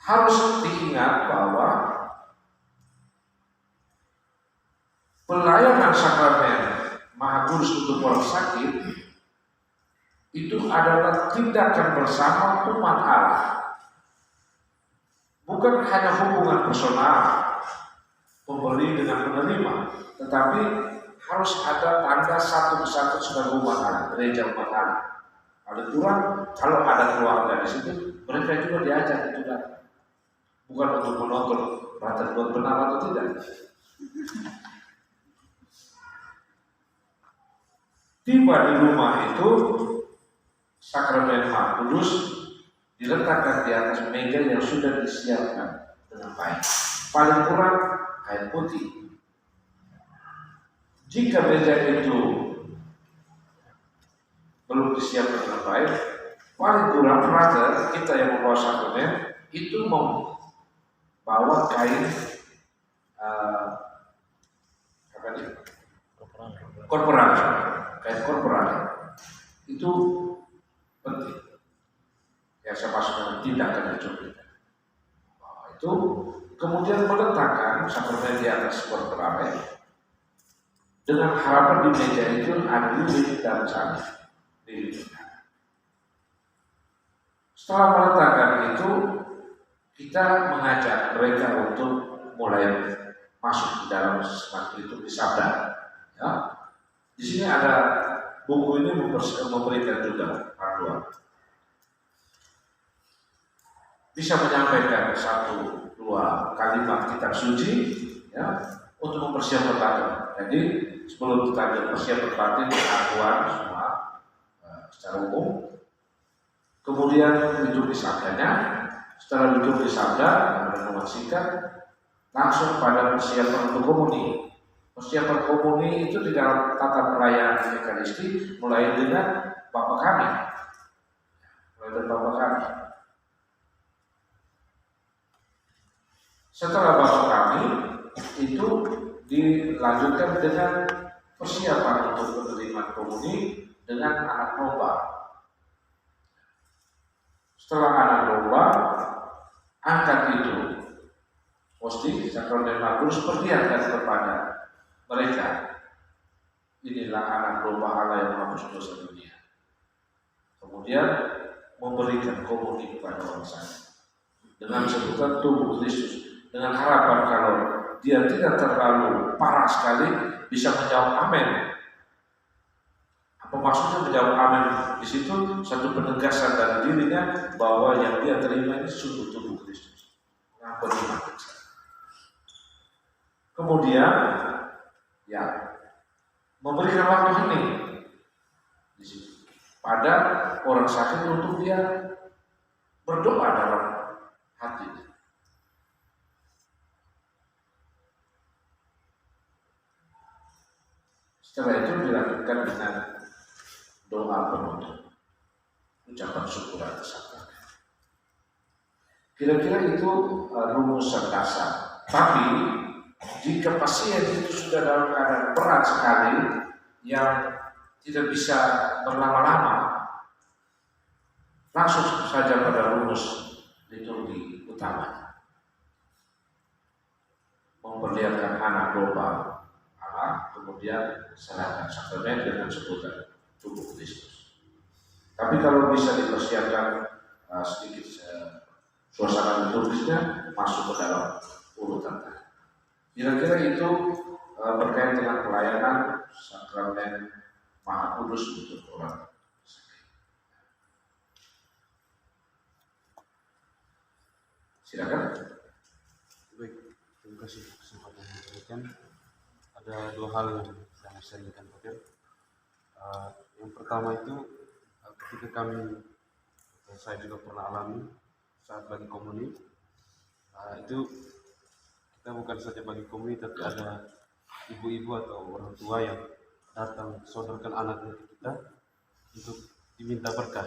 Harus diingat bahwa pelayanan sakramen Maha Kudus untuk orang sakit itu adalah tindakan bersama umat Allah. Bukan hanya hubungan personal pemberi dengan penerima, tetapi harus ada tanda satu kesatuan sebagai umat Allah, gereja umat Allah. Kalau kurang, kalau ada keluarga di situ, mereka juga diajak itu datang. bukan untuk menonton tersebut benar atau tidak. Tiba di rumah itu, sakramen Maha Kudus diletakkan di atas meja yang sudah disiapkan dengan baik. Paling kurang kain putih. Jika meja itu belum disiapkan dengan baik, paling kurang frater kita yang membawa sakramen itu membawa kain korporal, kain korporal itu penting. Ya, saya masukkan tindakan itu. Itu kemudian meletakkan sakramen di atas korporal dengan harapan di meja itu ada lilin dan salib. Setelah meletakkan itu, kita mengajak mereka untuk mulai masuk di dalam sesuatu itu disabda. Ya. Di sini ada buku ini memberikan juga panduan. Bisa menyampaikan 1-2 kalimat kitab suci, ya, untuk mempersiapkan batin. Jadi sebelum kita persiapkan batin, pengakuan semua secara umum. Kemudian duduk di sabdanya. Setelah duduk di sabda, ada memastikan langsung pada persiapan untuk komuni. Persiapan komuni itu di dalam tata perayaan Ekaristi mulai dengan Bapa Kami. Setelah Bapa Kami itu dilanjutkan dengan persiapan untuk menerima komuni dengan anak domba. Setelah anak domba, angkat itu Hosti sakramen Maha Kudus perlihatkan kepada mereka, inilah anak domba Allah yang menghapus dosa dunia. Kemudian memberikan komuni kepada orang sana dengan sebutan tubuh Kristus, dengan harapan kalau dia tidak terlalu parah sekali bisa menjawab amin. Apa maksudnya menjawab amin? Di situ satu penegasan dari dirinya bahwa yang dia terima ini sungguh tubuh Kristus. Kemudian, ya, memberikan waktu hening di situ pada orang sakit untuk dia berdoa dalam hati. Setelah itu dilakukan dengan doa penutup, ucapan syukur atas sakramen. Kira-kira itu rumusan dasar. Tapi jika pasien itu sudah dalam keadaan berat sekali yang tidak bisa berlama-lama, langsung saja pada rumus liturgi utamanya. Memperlihatkan anak domba Allah, kemudian serahkan sakramen dengan sebutan tubuh Kristus. Tapi kalau bisa dipersiapkan sedikit suasana liturgisnya masuk ke dalam urutan tadi. Kira-kira itu berkait dengan pelayanan sakramen Maha Kudus untuk orang sakit. Silakan. Baik, terima kasih kesempatan yang diberikan. Ada 2 hal yang saya mau sharingkan, Pak. Yang pertama itu ketika saya juga pernah alami saat bagi komuni, itu kita bukan saja bagi komuni, tapi ada ibu-ibu atau orang tua yang datang sodorkan anaknya ke kita untuk diminta berkat.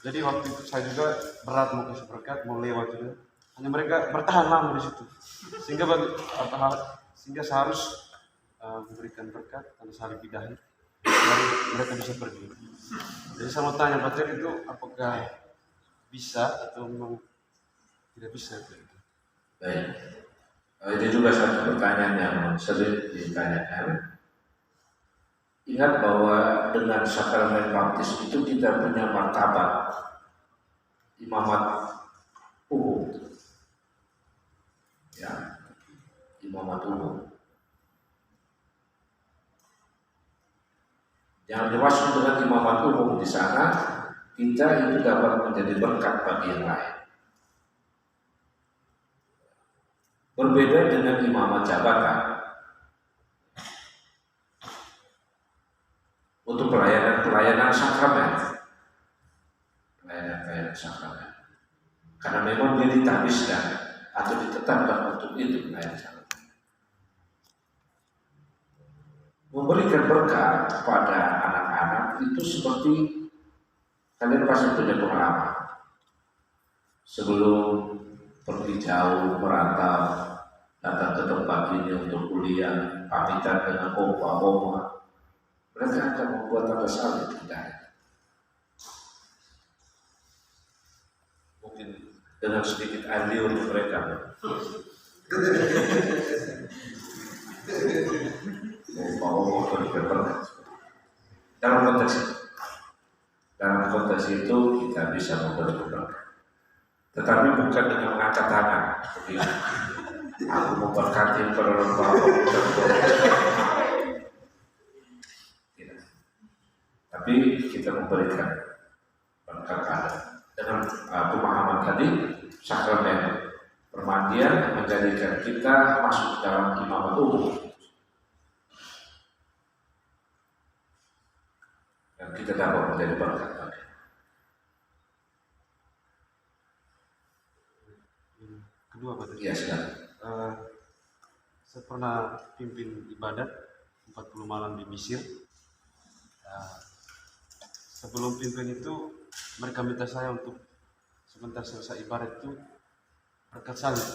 Jadi waktu itu saya juga berat mau kasih berkat, mau lewat juga, hanya mereka bertahan lama di situ, sehingga saya harus memberikan berkat karena salib di dahi, baru mereka bisa pergi. Jadi saya mau tanya Pak Cek, itu apakah bisa atau memang tidak bisa? Baik, itu juga satu pertanyaan yang sering ditanyakan. Ingat bahwa dengan sakramen baptis itu kita punya martabat imamat umum, ya, imamat umum. Yang dimaksud dengan imamat umum di sana, kita itu dapat menjadi berkat bagi yang lain. Berbeda dengan imamat jabatan. Untuk pelayanan sakramen, pelayanan sakramen, karena memang dia ditabiskan atau ditetapkan untuk itu pelayanan sakramen. Memberikan berkat kepada anak-anak itu seperti kalian pasti punya pengalaman. Sebelum pergi jauh merantau, datang ke tempat ini untuk kuliah, pamitan dengan opa-oma, mereka akan membuat tanda salib tidak. Mungkin dengan sedikit air liur mereka. Opa-oma berikan berkat. Dalam konteks itu kita bisa memberi berkat. Tetapi bukan dengan mengangkat tangan. Aku memberkati perempuan. Tidak. Tapi kita memberikan berkat dengan pemahaman tadi, sakramen permandian menjadikan kita masuk dalam imamat umum. Dan kita dapat menjadi berkat tadi. Kedua Pak. Iya, silakan. Saya pernah pimpin ibadat 40 malam di Mesir. Sebelum pimpin itu mereka minta saya untuk sebentar selesai ibadat itu berkat salib.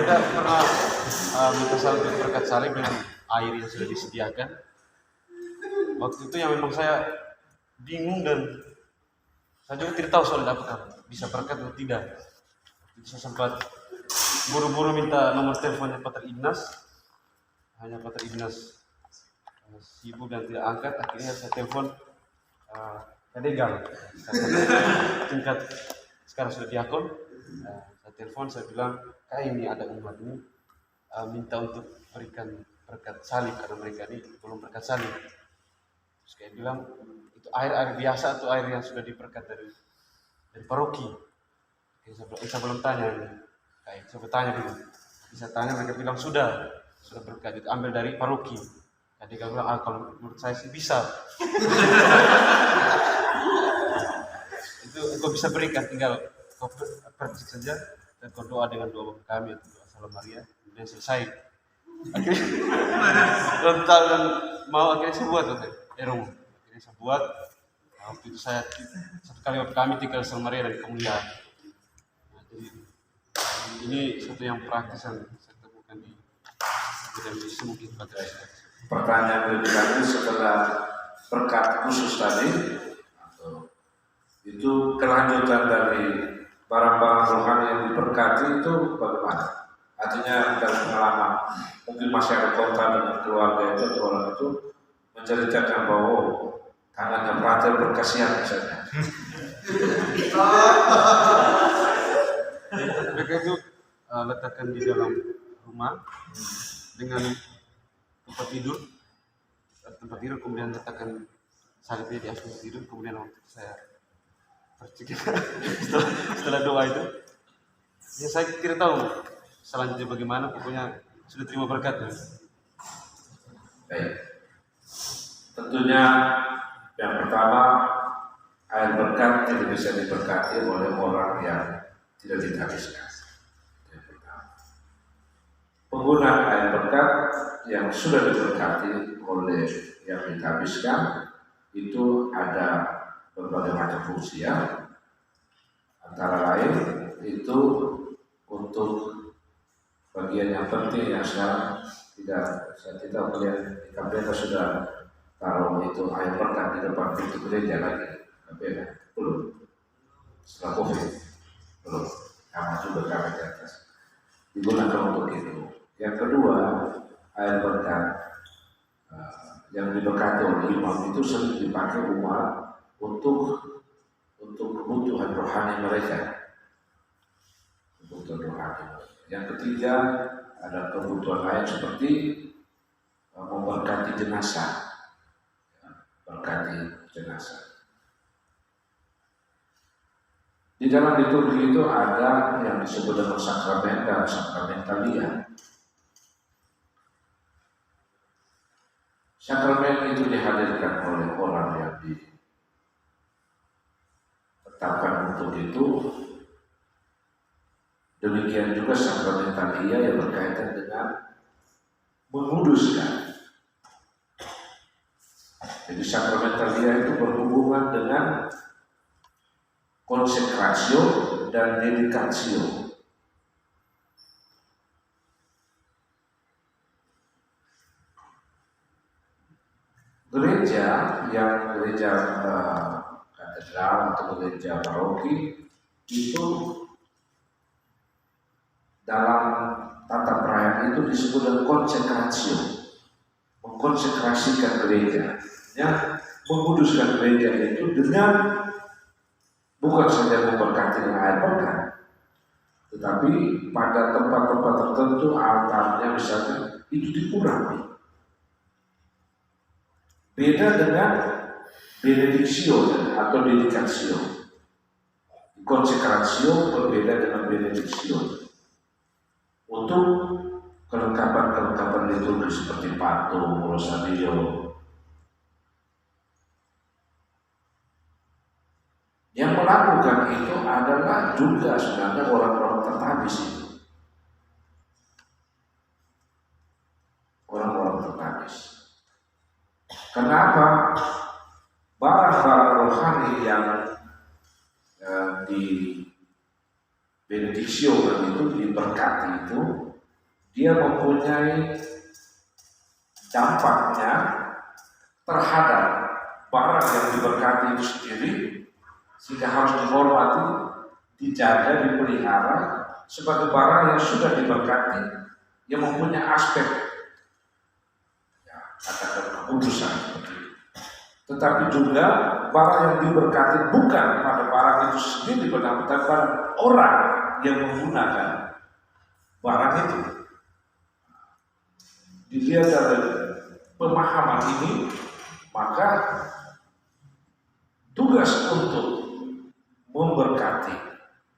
Kita pernah minta salib berkat salib dengan air yang sudah disediakan. Waktu itu yang memang saya bingung dan saya juga tidak tahu soal apakah bisa berkat atau tidak. Jadi saya sempat buru-buru minta nomor teleponnya Pater Ignas. Hanya Pater Ignas sibuk dan tidak angkat. Akhirnya saya telepon Kadegal. Tingkat sekarang sudah diakon. Saya telepon, saya bilang, ini ada umat ini minta untuk berikan berkat salib karena mereka ini belum berkat salib. Terus saya bilang, itu air biasa atau air yang sudah diberkat dari paroki? Saya belum tanya, saya bertanya dulu. Saya tanya, mereka bilang sudah berkat, itu ambil dari paroki. Jadi dia bilang, kalau menurut saya sih bisa. Itu kau bisa berikan, tinggal kau percik saja dan kau doa dengan doa kami atau doa Salam Maria, kemudian selesai. Akhirnya rental dan mau akhirnya saya buat akhirnya saya buat. Waktu itu saya satu kali waktu kami tinggal Salam Maria dan kemuliaan. Jadi ini satu yang praktis yang saya temukan di Indonesia mungkin pada pertanyaan lebih lanjut setelah berkat khusus tadi, itu kelanjutan dari barang-barang rohani yang diberkati itu bagaimana? Artinya dalam pengalaman mungkin masih ada kontak dengan keluarga itu atau orang itu menceritakan bahwa tangannya prater berkasihan misalnya. Mereka itu letakkan di dalam rumah dengan tempat tidur kemudian letakkan salibnya di atas tempat tidur, kemudian waktu saya percik setelah doa itu ya saya tidak tahu selanjutnya bagaimana, pokoknya sudah terima berkat. Baik. Tentunya yang pertama, air berkat tidak bisa diberkati oleh orang yang tidak ditabiskan. Penggunaan air berkat yang sudah diberkati oleh yang ditabiskan itu ada berbagai macam fungsi ya. Antara lain itu untuk bagian yang penting yang saya tidak melihat di KPK sudah taruh itu air berkat di depan pintu gereja lagi. KPK belum. Setelah COVID belum. Sama juga kami di atas. Digunakan untuk itu. Yang kedua, air berkat yang diberkati oleh imam itu sering dipakai umat untuk kebutuhan rohani mereka. Kebutuhan rohani. Yang ketiga, ada kebutuhan lain seperti memberkati jenazah. Berkati jenazah. Di dalam liturgi itu ada yang disebut dengan sakramen dan sakramentalia. Sakramen itu dihadirkan oleh orang yang ditetapkan untuk itu. Demikian juga sakramentalia yang berkaitan dengan menguduskan. Jadi sakramentalia itu berhubungan dengan konsekrasio dan dedikasio. Gereja katedral atau gereja paroki itu dalam tata perayaan itu disebut dengan konsekrasio, mengkonsekrasikan gereja, ya, menguduskan gereja itu dengan bukan saja memberkati dengan air berkat, tetapi pada tempat-tempat tertentu altarnya misalnya itu dikurangi. Beda dengan benediksio atau dedikasio. Konsekrasio berbeda dengan benediksio. Untuk kelengkapan liturgi seperti patung, rosario. Yang melakukan itu adalah juga sebenarnya orang-orang tertabis itu. Orang-orang tertabis. Kenapa? Barang-barang rohani yang di benediksio itu diberkati itu, dia mempunyai dampaknya terhadap barang yang diberkati itu sendiri, sehingga harus dihormati, dijaga, dipelihara sebagai barang yang sudah diberkati, yang mempunyai aspek katakan kekudusan. Tetapi juga barang yang diberkati bukan pada barang itu sendiri, tetapi pada orang yang menggunakan barang itu. Dilihat dari pemahaman ini, maka tugas untuk memberkati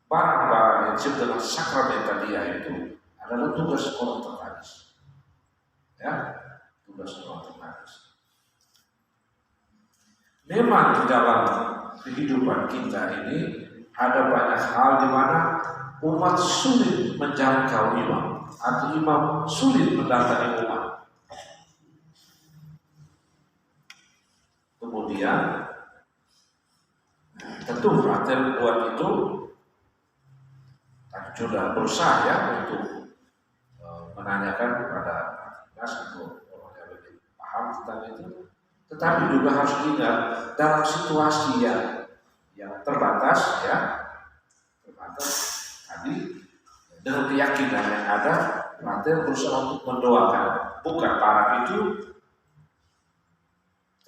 barang-barang yang disebut dengan sakramentalia itu adalah tugas orang tertabis. Ya, tugas orang tertabis. Memang di dalam kehidupan kita ini ada banyak hal di mana umat sulit menjangkau imam atau imam sulit mendatangi umat. Kemudian tentu frater buat itu sudah berusaha ya untuk menanyakan kepada Mas untuk orang yang lebih paham tentang itu. Tetapi juga harus diingat dalam situasi yang terbatas tadi dengan keyakinan yang ada, frater berusaha untuk mendoakan bukan barang itu,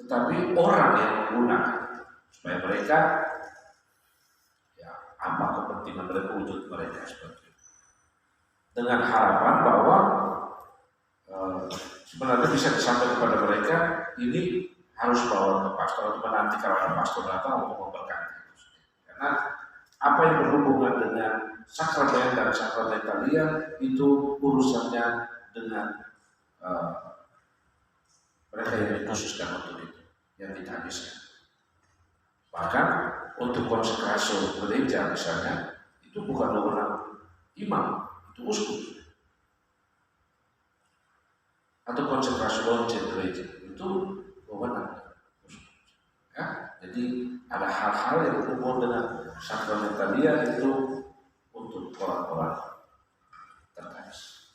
tetapi orang yang menggunakan supaya mereka apa kepentingan mereka, wujud mereka seperti itu. Dengan harapan bahwa sebenarnya bisa disampaikan kepada mereka, ini harus bawa ke pastor untuk menanti kalau ada pastor datang untuk memberkati. Karena apa yang berhubungan dengan sakramen dan sakramentalia itu urusannya dengan mereka yang dikhususkan untuk itu, yang tidak bisa. Bahkan untuk konsekrasi gereja misalnya, itu bukan wewenang imam, itu uskup. Atau konsekrasi lonceng gereja, itu wewenang uskup. Ya, jadi ada hal-hal yang berhubungan dengan sakramentalia itu untuk orang-orang tertabis.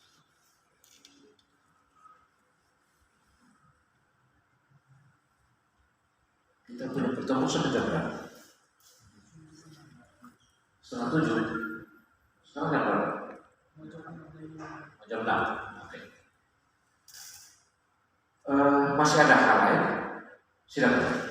Kita punya bertemu sudah jam berapa? 6:30. Sekarang jam berapa? Jam 6. Oke. Masih ada hal lain? Silakan.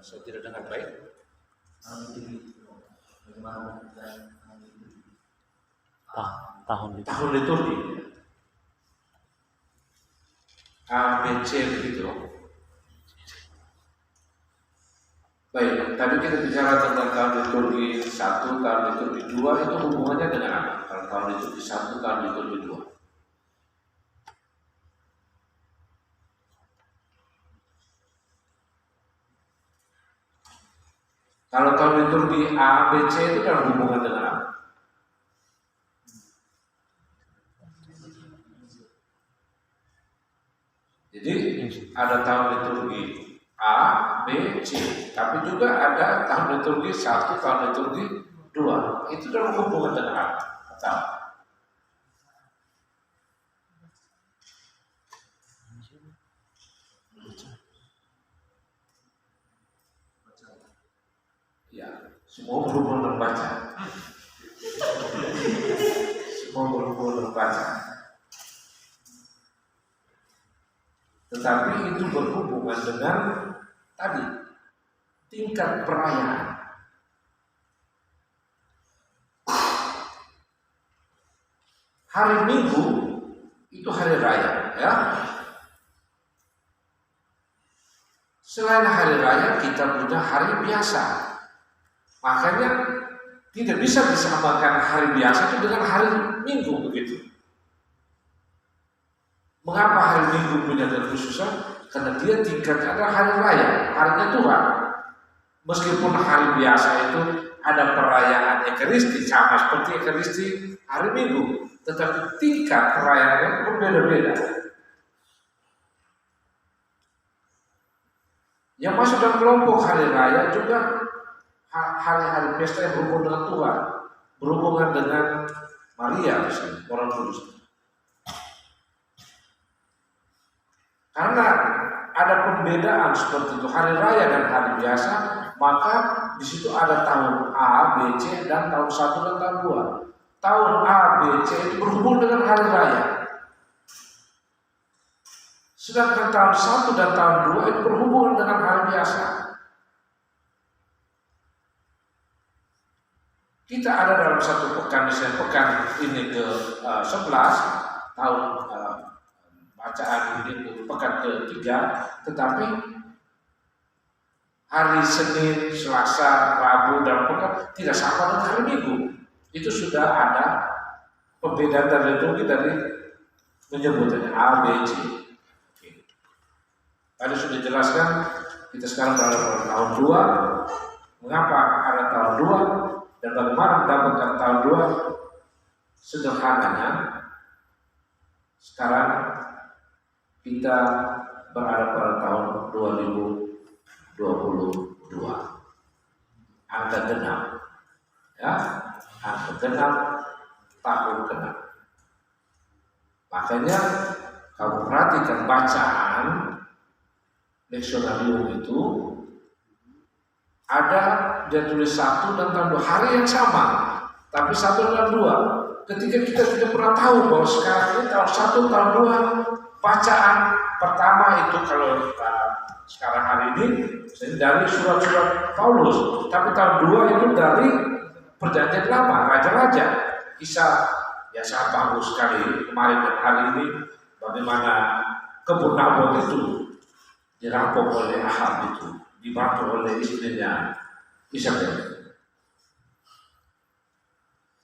Saya tidak dengar baik. tahun itu. Tahun liturgi. A, B, C begitu. Baik, tadi kita bicara tentang tahun liturgi 1, tahun liturgi 2, itu hubungannya dengan apa? Kalau tahun liturgi 1, tahun liturgi 2. Kalau tahun liturgi A, B, C itu dalam hubungan dengan apa? Jadi ada tahun liturgi A, B, C, tapi juga ada tahun liturgi 1, tahun liturgi 2. Itu dalam hubungan dengan apa? Tahu? Ya, semua berhubungan dengan baca. Semua berhubungan dengan baca. Tetapi itu berhubungan dengan tadi tingkat perayaan. Hari Minggu itu hari raya, ya. Selain hari raya kita punya hari biasa. Makanya tidak bisa disamakan hari biasa itu dengan hari Minggu begitu. Mengapa hari Minggu punya kekhususan? Karena dia tingkatnya adalah hari raya, harinya Tuhan. Meskipun hari biasa itu ada perayaan Ekaristi sama seperti Ekaristi hari Minggu, tetapi tingkat perayaannya berbeda-beda. Yang masuk dalam kelompok hari raya juga hari-hari pesta yang berhubungan dengan Tuhan, berhubungan dengan Maria misalnya, orang kudus. Karena ada pembedaan seperti itu hari raya dan hari biasa, maka di situ ada tahun A, B, C dan tahun 1 dan tahun 2. Tahun A, B, C itu berhubungan dengan hari raya. Sedangkan tahun 1 dan tahun 2 itu berhubungan dengan hari biasa. Kita ada dalam satu pekan, misalnya pekan ini ke 11 tahun bacaan ini ke pekan ke-3, tetapi hari Senin, Selasa, Rabu dan pekan tidak sama dengan hari Minggu. Itu sudah ada pembedaan dan liturgi dari menyebutnya A, B, C. Tadi sudah dijelaskan, kita sekarang berada pada tahun 2. Mengapa ada tahun 2 dan bagaimana mendapatkan tahun 2? Sederhananya, sekarang kita berada pada tahun 2022. Angka genap. Ya, angka genap, tahun genap. Makanya kalau perhatikan bacaan leksionarium itu ada dia tulis 1 dan tahun 2 hari yang sama, tapi 1 dan 2. Ketika kita tidak pernah tahu bahwa sekarang ini tahun 1 tahun 2 bacaan pertama itu kalau sekarang hari ini dari surat-surat Paulus, tapi tahun 2 itu dari perjanjian lama, raja-raja. Kisah ya sangat bagus sekali kemarin dan hari ini bagaimana kebun Nabot itu dirampok oleh Ahab itu, dibantu oleh istrinya Isabel.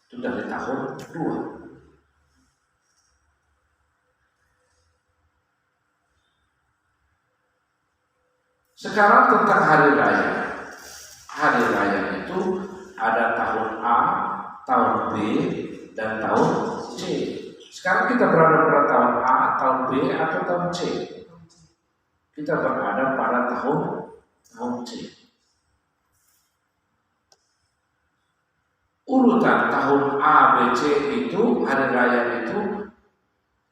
Itu dari tahun 2. Sekarang tentang hari raya. Hari raya itu ada tahun A, tahun B, dan tahun C. Sekarang kita berada pada tahun A, tahun B, atau tahun C. Kita berada pada tahun C. Urutan tahun A, B, C itu, hari raya itu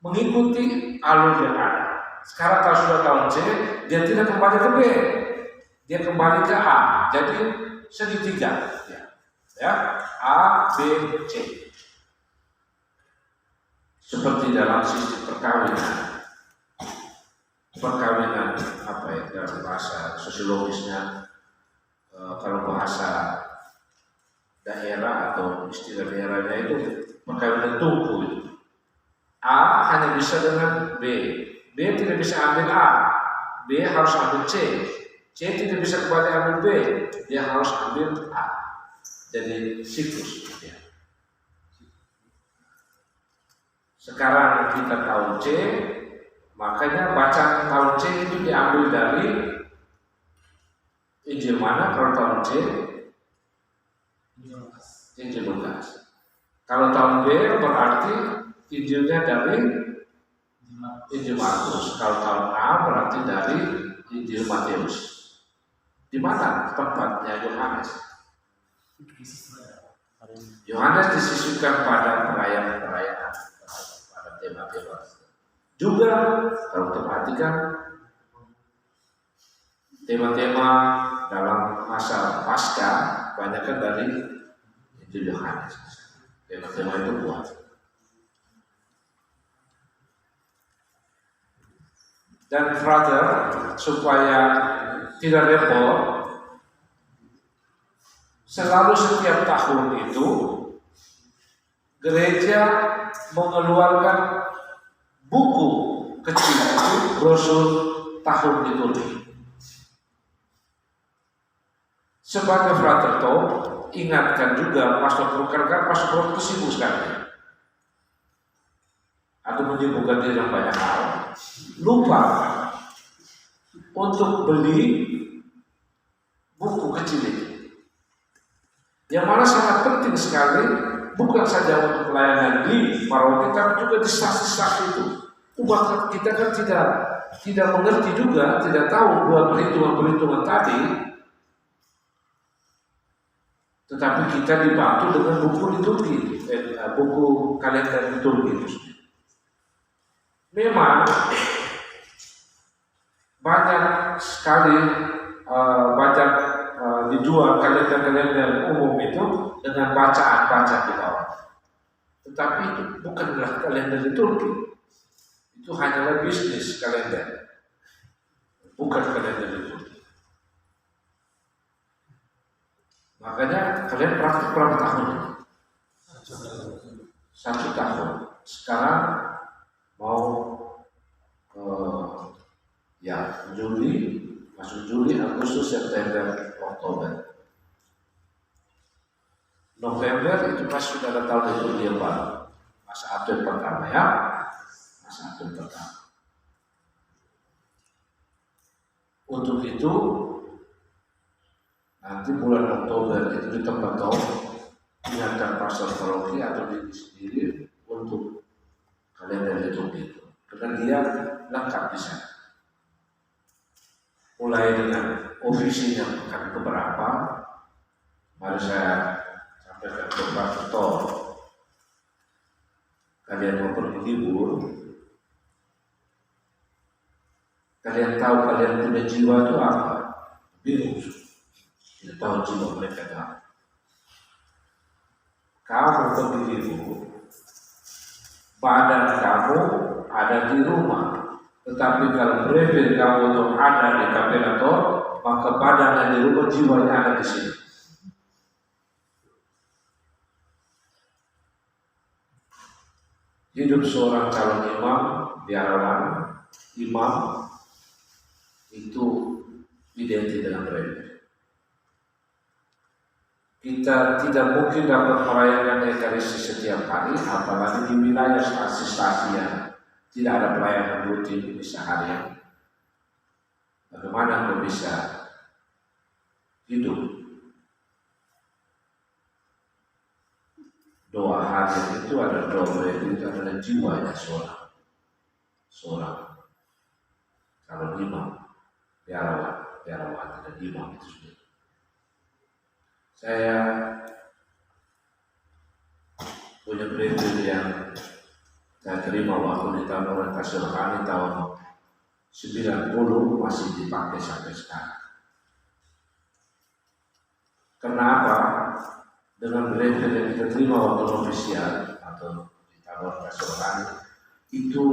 mengikuti alur yang ada. Sekarang kalau sudah tahun C, dia tidak kembali ke B, dia kembali ke A. Jadi segitiga, ya, A, B, C. Seperti dalam sistem perkawinan. Perkawinan apa ya dalam bahasa sosiologisnya, kalau bahasa daerah atau istilah daerahnya itu perkawinan tungku itu. A hanya bisa dengan B. B tidak bisa ambil A. B harus ambil C. C tidak bisa kembali ambil B. Dia harus ambil A. Jadi siklus. Ya. Sekarang kita tahu C, makanya bacaan tahun C itu diambil dari Injil mana kalau tahun C? Injil Lukas. Kalau tahun B berarti Injilnya dari Injil Markus. Kalau tahun A berarti dari Injil Matius. Di mana tempatnya Yohanes? Yohanes disisipkan pada perayaan-perayaan, pada tema-tema. Juga kalau perhatikan tema-tema dalam masa pasca banyakkan dari Injil Yohanes. Tema-tema itu kuat. Dan brother, supaya tidak repot, selalu setiap tahun itu gereja mengeluarkan buku kecil itu brosur tahun liturgi. Sebagai frater Tom, ingatkan juga pastor karena pastor Tom itu sibuk sekali. Atau menyibukkan diri dalam banyak hal. Lupa untuk beli buku kecil itu. Yang mana sangat penting sekali, bukan saja untuk pelayanan di paroki, tapi juga di stasi-stasi itu. Bahkan kita kan tidak mengerti juga, tidak tahu buat perhitungan-perhitungan tadi, tetapi kita dibantu dengan buku liturgi, buku kalender liturgi itu. Memang banyak sekali dijual kalender-kalender umum itu dengan bacaan-bacaan di bawah. Tetapi itu bukanlah kalender liturgi. Itu hanyalah bisnis kalender. Bukan kalender liturgi. Makanya kalian praktik berapa tahun ini? 1 tahun. Sekarang mau Juli, masuk Juli, Agustus, September, Oktober. November itu pas sudah ada tahun liturgi yang baru. Masa Advent pertama ya. Masa Advent pertama. Untuk itu nanti bulan Oktober itu di tempat kau ingatkan pastor paroki atau diri sendiri untuk kalender liturgi itu. Karena dia lengkap di sana. Mulai dengan ofisinya akan keberapa, mari saya sampaikan ke Pak Ketua. Kalian mau pergi libur, kalian tahu kalian punya jiwa itu apa? Bingung, tidak tahu jiwa mereka tahu. Kamu pergi libur, badan kamu ada di rumah. Tetapi kalau brevin kamu itu ada di kapelator, maka badannya di rumah, jiwanya ada di sini. Hidup seorang calon imam, biarawan, imam itu identik dengan brevin. Kita tidak mungkin dapat merayakan Ekaristi setiap hari, apalagi di wilayah stasi-stasi yang tidak ada pelayanan rutin di seharian. Bagaimana kau bisa hidup? Doa hati itu ada doa itu adalah jiwanya seorang kalau imam, biarawan dan imam itu sendiri. Saya punya prinsip yang saya terima waktu di tahun orientasi rohani tahun 90 masih dipakai sampai sekarang. Kenapa? Dengan prinsip yang kita terima waktu novisiat atau di tahun orientasi rohani itu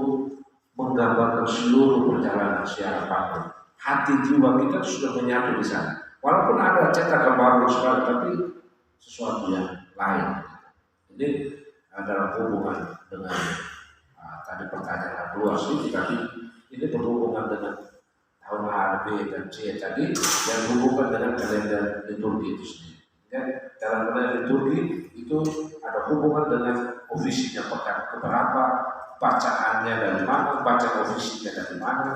menggambarkan seluruh perjalanan secara apapun. Hati jiwa kita sudah menyatu di sana. Walaupun ada cetakan baru sekali, tapi sesuatu yang lain. Jadi dalam hubungan dengan tadi pertanyaan kedua sih, tadi ini berhubungan dengan tahun A, B, dan C tadi yang berhubungan dengan kalender liturgi itu sendiri. Ya, dalam kalender liturgi itu ada hubungan dengan ofisinya pekan keberapa, bacaannya dari mana, bacaan ofisinya dari mana,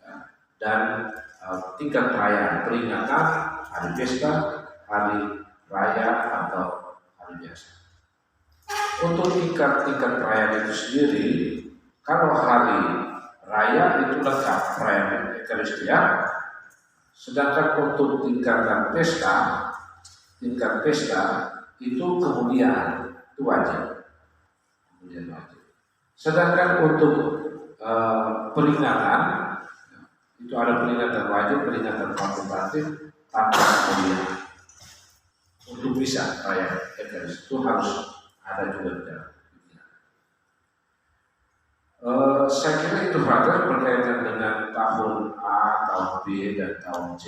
ya, dan tingkat perayaan peringatan hari pesta, hari raya atau hari biasa. Untuk tingkat perayaan itu sendiri, kalau hari raya itu lengkap perayaan Ekaristia, sedangkan untuk tingkat pesta itu kemuliaan, itu wajib. Sedangkan untuk peringatan itu ada peringatan wajib, peringatan fakultatif tanpa kemuliaan. Untuk bisa raya Ekaristia itu harus ada juga di dalam. Saya kira itu Frater berkaitan dengan tahun A, tahun B, dan tahun C.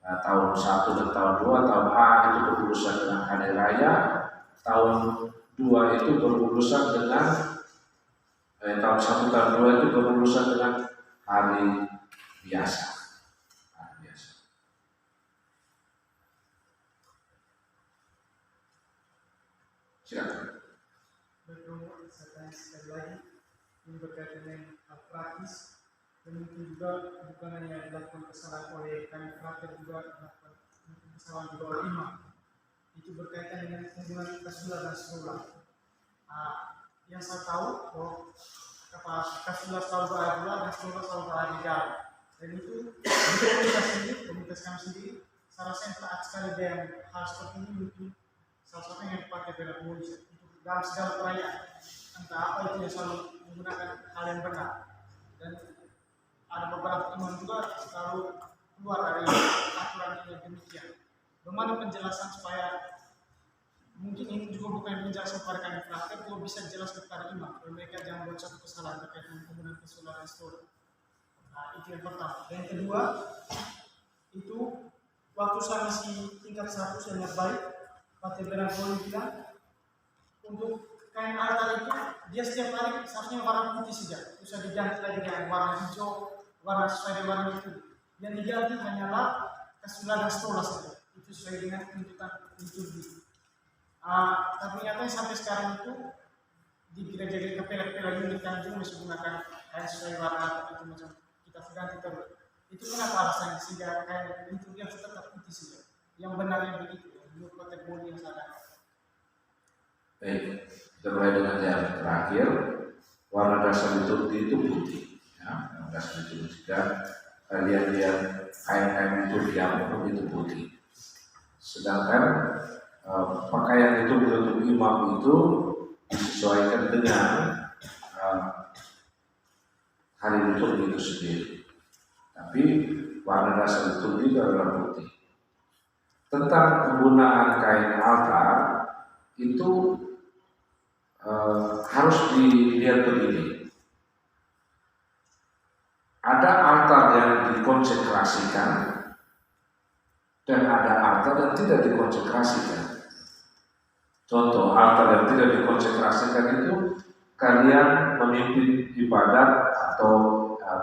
Tahun 1 dan tahun 2, tahun A itu berurusan dengan hari raya, tahun 2 itu berurusan dengan tahun 1 tahun 2 itu berurusan dengan hari biasa. Silakan. Sekali lagi yang berkaitan dengan hal praktis, dan mungkin juga bukan hanya dilakukan kesalahan oleh kami frater, juga dilakukan kesalahan juga oleh imam. Itu berkaitan dengan hubungan kasula dan sekolah. Yang saya tahu bahwa kasula selalu berada dan sekolah selalu berada di dalam. Dan itu komunitas kami sendiri, saya rasa yang taat sekali dengan hal seperti ini. Mungkin salah satu yang dipakai dalam komunitas itu dalam segala perayaan. Entah apa itu yang selalu menggunakan hal yang benar, dan ada beberapa imam juga selalu keluar dari aturan yang demikian. Bagaimana penjelasan supaya mungkin ini juga bukan penjelasan kepada kami frater, itu bisa jelas kepada imam supaya mereka jangan buat satu kesalahan terkait dengan penggunaan kesalahan dan sekolah. Itu yang pertama. Yang kedua, itu waktu saya masih tingkat 1 saya ingat baik, Pater Bernardo bilang untuk kain altar itu dia setiap hari seharusnya warna putih saja, bisa diganti lagi dengan warna hijau, warna sesuai dengan warna itu. Yang diganti hanyalah kasula dan stola saja, itu sesuai dengan tuntutan liturgi. Tapi nyatanya sampai sekarang itu di gereja-gereja kapela unit kan juga masih menggunakan kain sesuai warna itu macam kita ganti terus. Itu kenapa alasannya sehingga kain liturgi yang tetap putih saja, yang benarnya begitu, menurut kategori yang sadar. Baik, kita mulai dengan yang terakhir. Warna dasar liturgi itu putih, ya. Warna dasar liturgi dan kalian lihat kain-kain liturgi yang itu putih. Sedangkan pakaian liturgi untuk imam itu disesuaikan dengan hari liturgi itu sendiri. Tapi warna dasar liturgi itu adalah putih. Tentang penggunaan kain altar itu harus dilihat begini. Ada altar yang dikonsekrasikan dan ada altar yang tidak dikonsekrasikan. Contoh altar yang tidak dikonsekrasikan itu kalian memimpin ibadat atau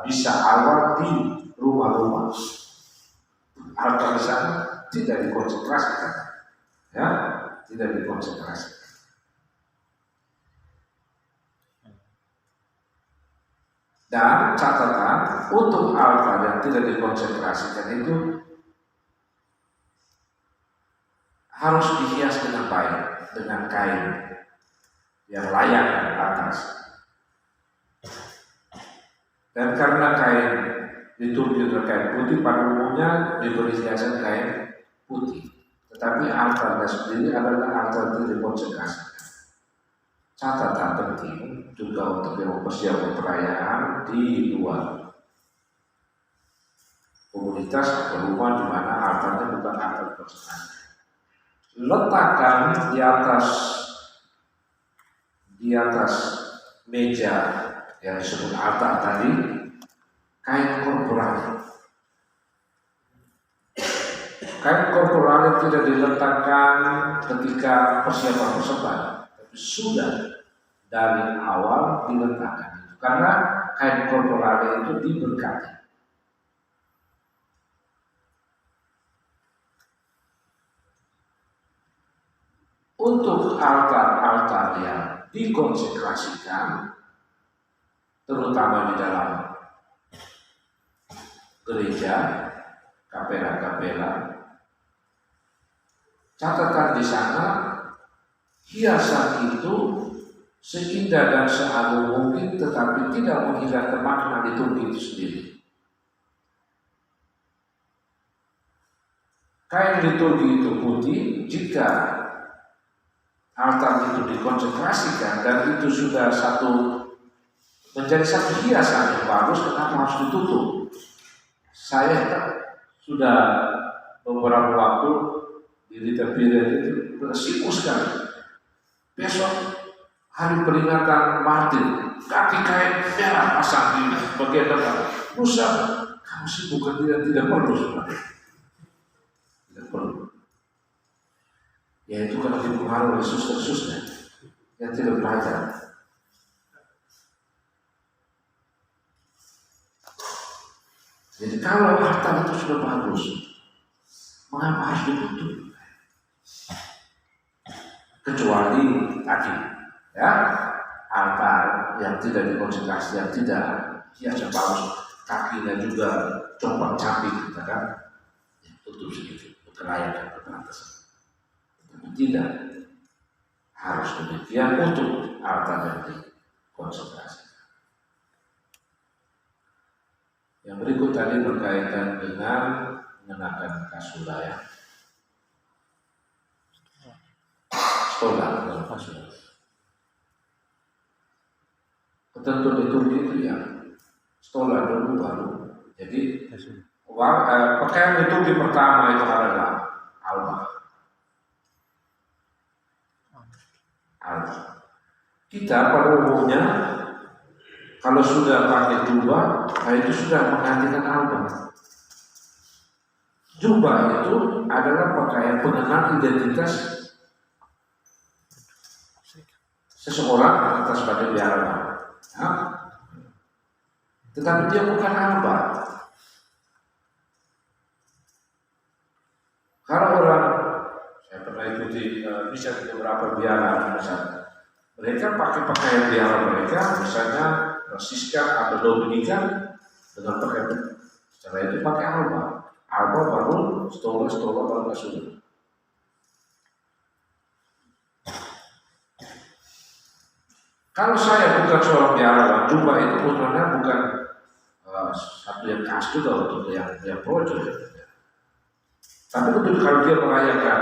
bisa awal di rumah-rumah. Altar di sana tidak dikonsekrasikan, ya, tidak dikonsekrasikan. Dan catatan untuk altar yang tidak dikonsentrasikan itu harus dihias dengan baik, dengan kain yang layak di atas. Dan karena kain liturgi kain putih, pada umumnya diberi hiasan kain putih. Tetapi altarnya sendiri adalah altar yang dikonsentrasikan. Catatan penting juga untuk yang mempersiapkan perayaan di luar komunitas atau rumah di mana altarnya bukan altar konsekrasi. Letakkan di atas meja yang disebut altar tadi kain korporal. Kain korporal tidak diletakkan ketika persiapan persembahan, sudah dari awal diletakkan itu. Karena kain korporalnya itu diberkati. Untuk altar-altar yang dikonsekrasikan, terutama di dalam gereja, kapela-kapela, catatan di sana, hiasan itu seindah dan seagung mungkin, tetapi tidak menghilangkan makna liturgi itu sendiri. Kain liturgi itu putih jika altar itu dikonsekrasikan dan itu sudah menjadi satu hiasan yang bagus. Kenapa harus ditutup? Saya sudah beberapa waktu di terpilih itu bersikup sekali. Besok hari peringatan Martin, kaki kain merah pasang di bagian depan. Lusa, kamu sibuk tidak perlu sebenarnya. Tidak perlu. Ya itu karena dipengaruhi oleh suster-suster yang tidak belajar. Jadi kalau altar itu sudah bagus, mengapa harus ditutup? Kecuali tadi, ya, altar yang tidak dikonsentrasi, yang tidak hiasan bagus, kakinya juga compang camping, kita kan, ya, tutup sedikit, kelayakan kepantasan. Tapi tidak harus demikian untuk altar yang dikonsentrasi. Yang berikut tadi berkaitan dengan mengenakan kasula, ya. Stola dalam kasula. Ketentuan liturgi itu ya stola dulu baru. Jadi pakaian liturgi pertama itu adalah alba. Kita pada umumnya kalau sudah pakai jubah, itu sudah menggantikan alba. Jubah itu adalah pakaian pengenal identitas seseorang atas badan biara. Ya. Tetapi dia bukan alba. Kalau orang, saya pernah ikuti bisa di beberapa biara misalnya, mereka pakai pakaian biara mereka, misalnya Franciscan atau Dominikan dengan pakaian setelah itu pakai alba baru stola baru kasula. Kalau saya bukan seorang biarawan, jubah itu sebenarnya bukan satu yang khas juga untuk yang projo. Tapi betul kalau dia merayakan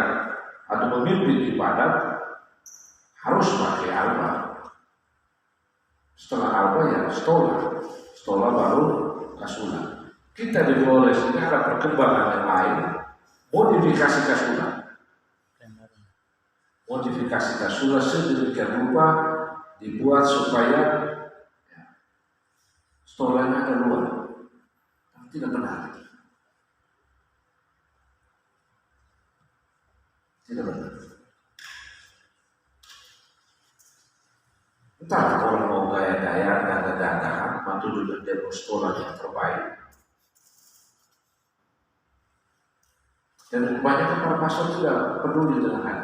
atau memimpin ibadat harus pakai alba. Setelah alba ya stola baru kasula. Kita di Flores ini ada perkembangan yang lain, modifikasi kasula sedemikian rupa dibuat supaya ya, stolanya ada luar, tapi tidak benar. Entah orang mau gaya-gaya dan mantu duduk di stola yang terbaik. Dan kebanyakan para pastor tidak peduli dengan hal.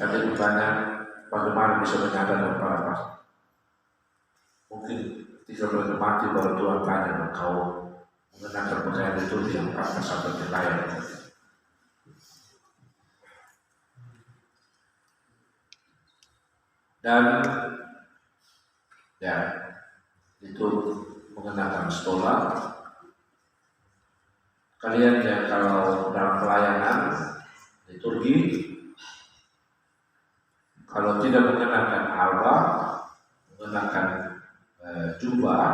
Ada ditanya bagaimana bisa menyadarkan para pastor. Mungkin ketika mereka mati baru Tuhan tanya, kau mengenakan pakaian itu yang pantas sampai layak. Dan ya itu mengenakan stola. Kalian yang kalau dalam pelayanan liturgi, kalau tidak mengenakan alba, mengenakan jubah,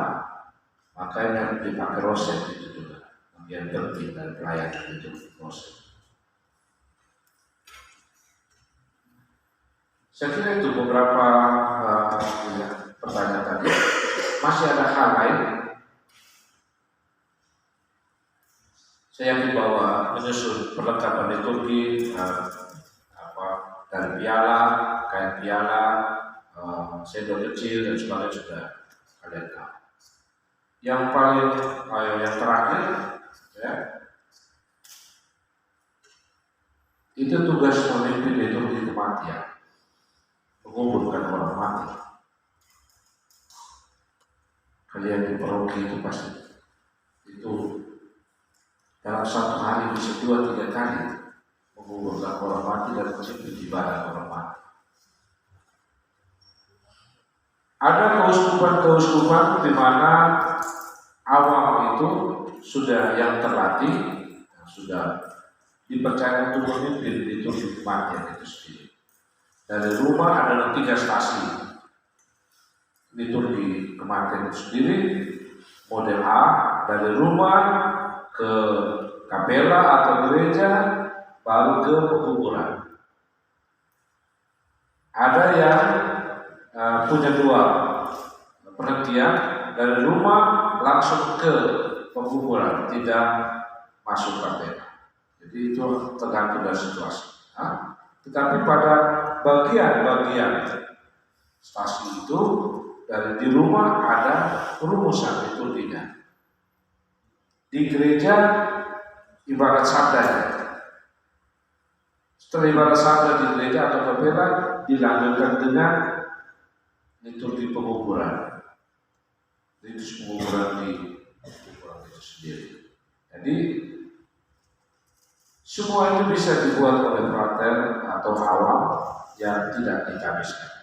maka yang dipakai roset itu juga bagian penting dari pelayanan itu roset. Saya kira itu beberapa pertanyaan tadi. Masih ada hal lain? Saya yakin bahwa menyusun perlengkapan liturgi dari piala, kain piala, sendok kecil dan sebagainya sudah kalian tahu. Yang paling yang terakhir, ya, itu tugas pemimpin liturgi kematian, menguburkan orang mati. Kalian di paroki itu pasti itu dalam satu hari bisa 2-3 kali menguburkan orang mati dan memimpin ibadah orang mati. Ada keuskupan-keuskupan di mana awam itu sudah yang terlatih, yang sudah dipercaya untuk memimpin liturgi kematian itu sendiri. Dari rumah ada 3 stasi liturgi kematian itu sendiri. Model A, dari rumah ke kapela atau gereja, baru ke pekuburan. Ada yang punya 2 pengertian, dari rumah langsung ke pekuburan, tidak masuk kapela. Jadi itu tergantung dari situasi. Tetapi pada bagian-bagian stasi itu, dari di rumah ada rumusan liturginya. Di gereja ibarat sabda. Setelah ibarat sabda di gereja atau kapela, dilanjutkan dengan liturgi penguburan. Liturgi penguburan di penguburan itu sendiri. Jadi semua itu bisa dibuat oleh frater atau awam yang tidak dikamiskan.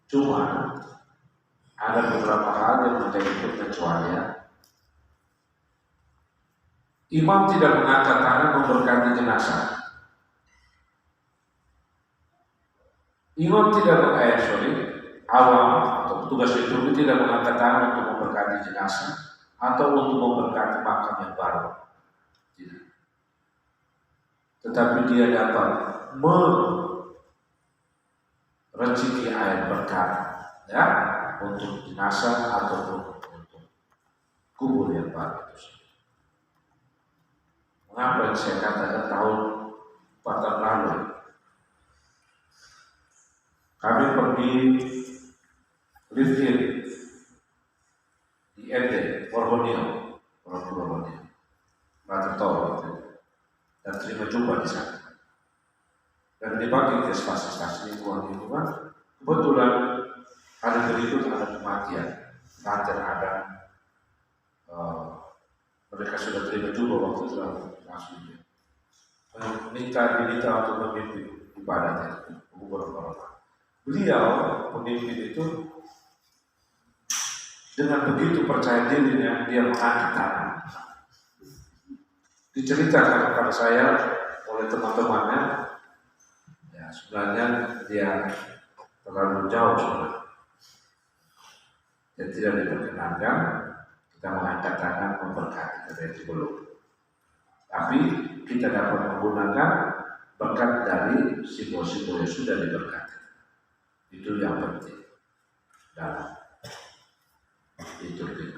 Cuma ada beberapa hal yang menjadi pengecualian. Imam tidak mengangkat tangan memberkati jenazah. Imam tidak awam atau petugas liturgi tidak mengangkat tangan untuk memberkati jenazah atau untuk memberkati makam yang baru. Tidak. Tetapi dia dapat mereciki air berkat, ya, untuk jenazah ataupun untuk kubur yang baru itu. Mengapa yang saya katakan tahun 4 tahun lalu kami pergi lifting di Ende, Borneo, Ratu dan terima jumpa di sana. Dan dibagi ke stasi-stasi lingkungan, kebetulan hari berikut ada kematian, nanti ada mereka sudah terima jumpa waktu itu langsung diminta untuk memimpin ibadahnya, orang. Beliau pemimpin itu dengan begitu percaya dirinya, dia mengangkat tangan. Diceritakan kepada saya oleh teman-temannya, ya sebenarnya dia terlalu jauh sebenarnya. Dan tidak diperkenankan kita mengangkat tangan memberkati dari sebelum. Tapi kita dapat menggunakan berkat dari simbol-simbol yang sudah diberkati. Itu yang penting dalam liturgi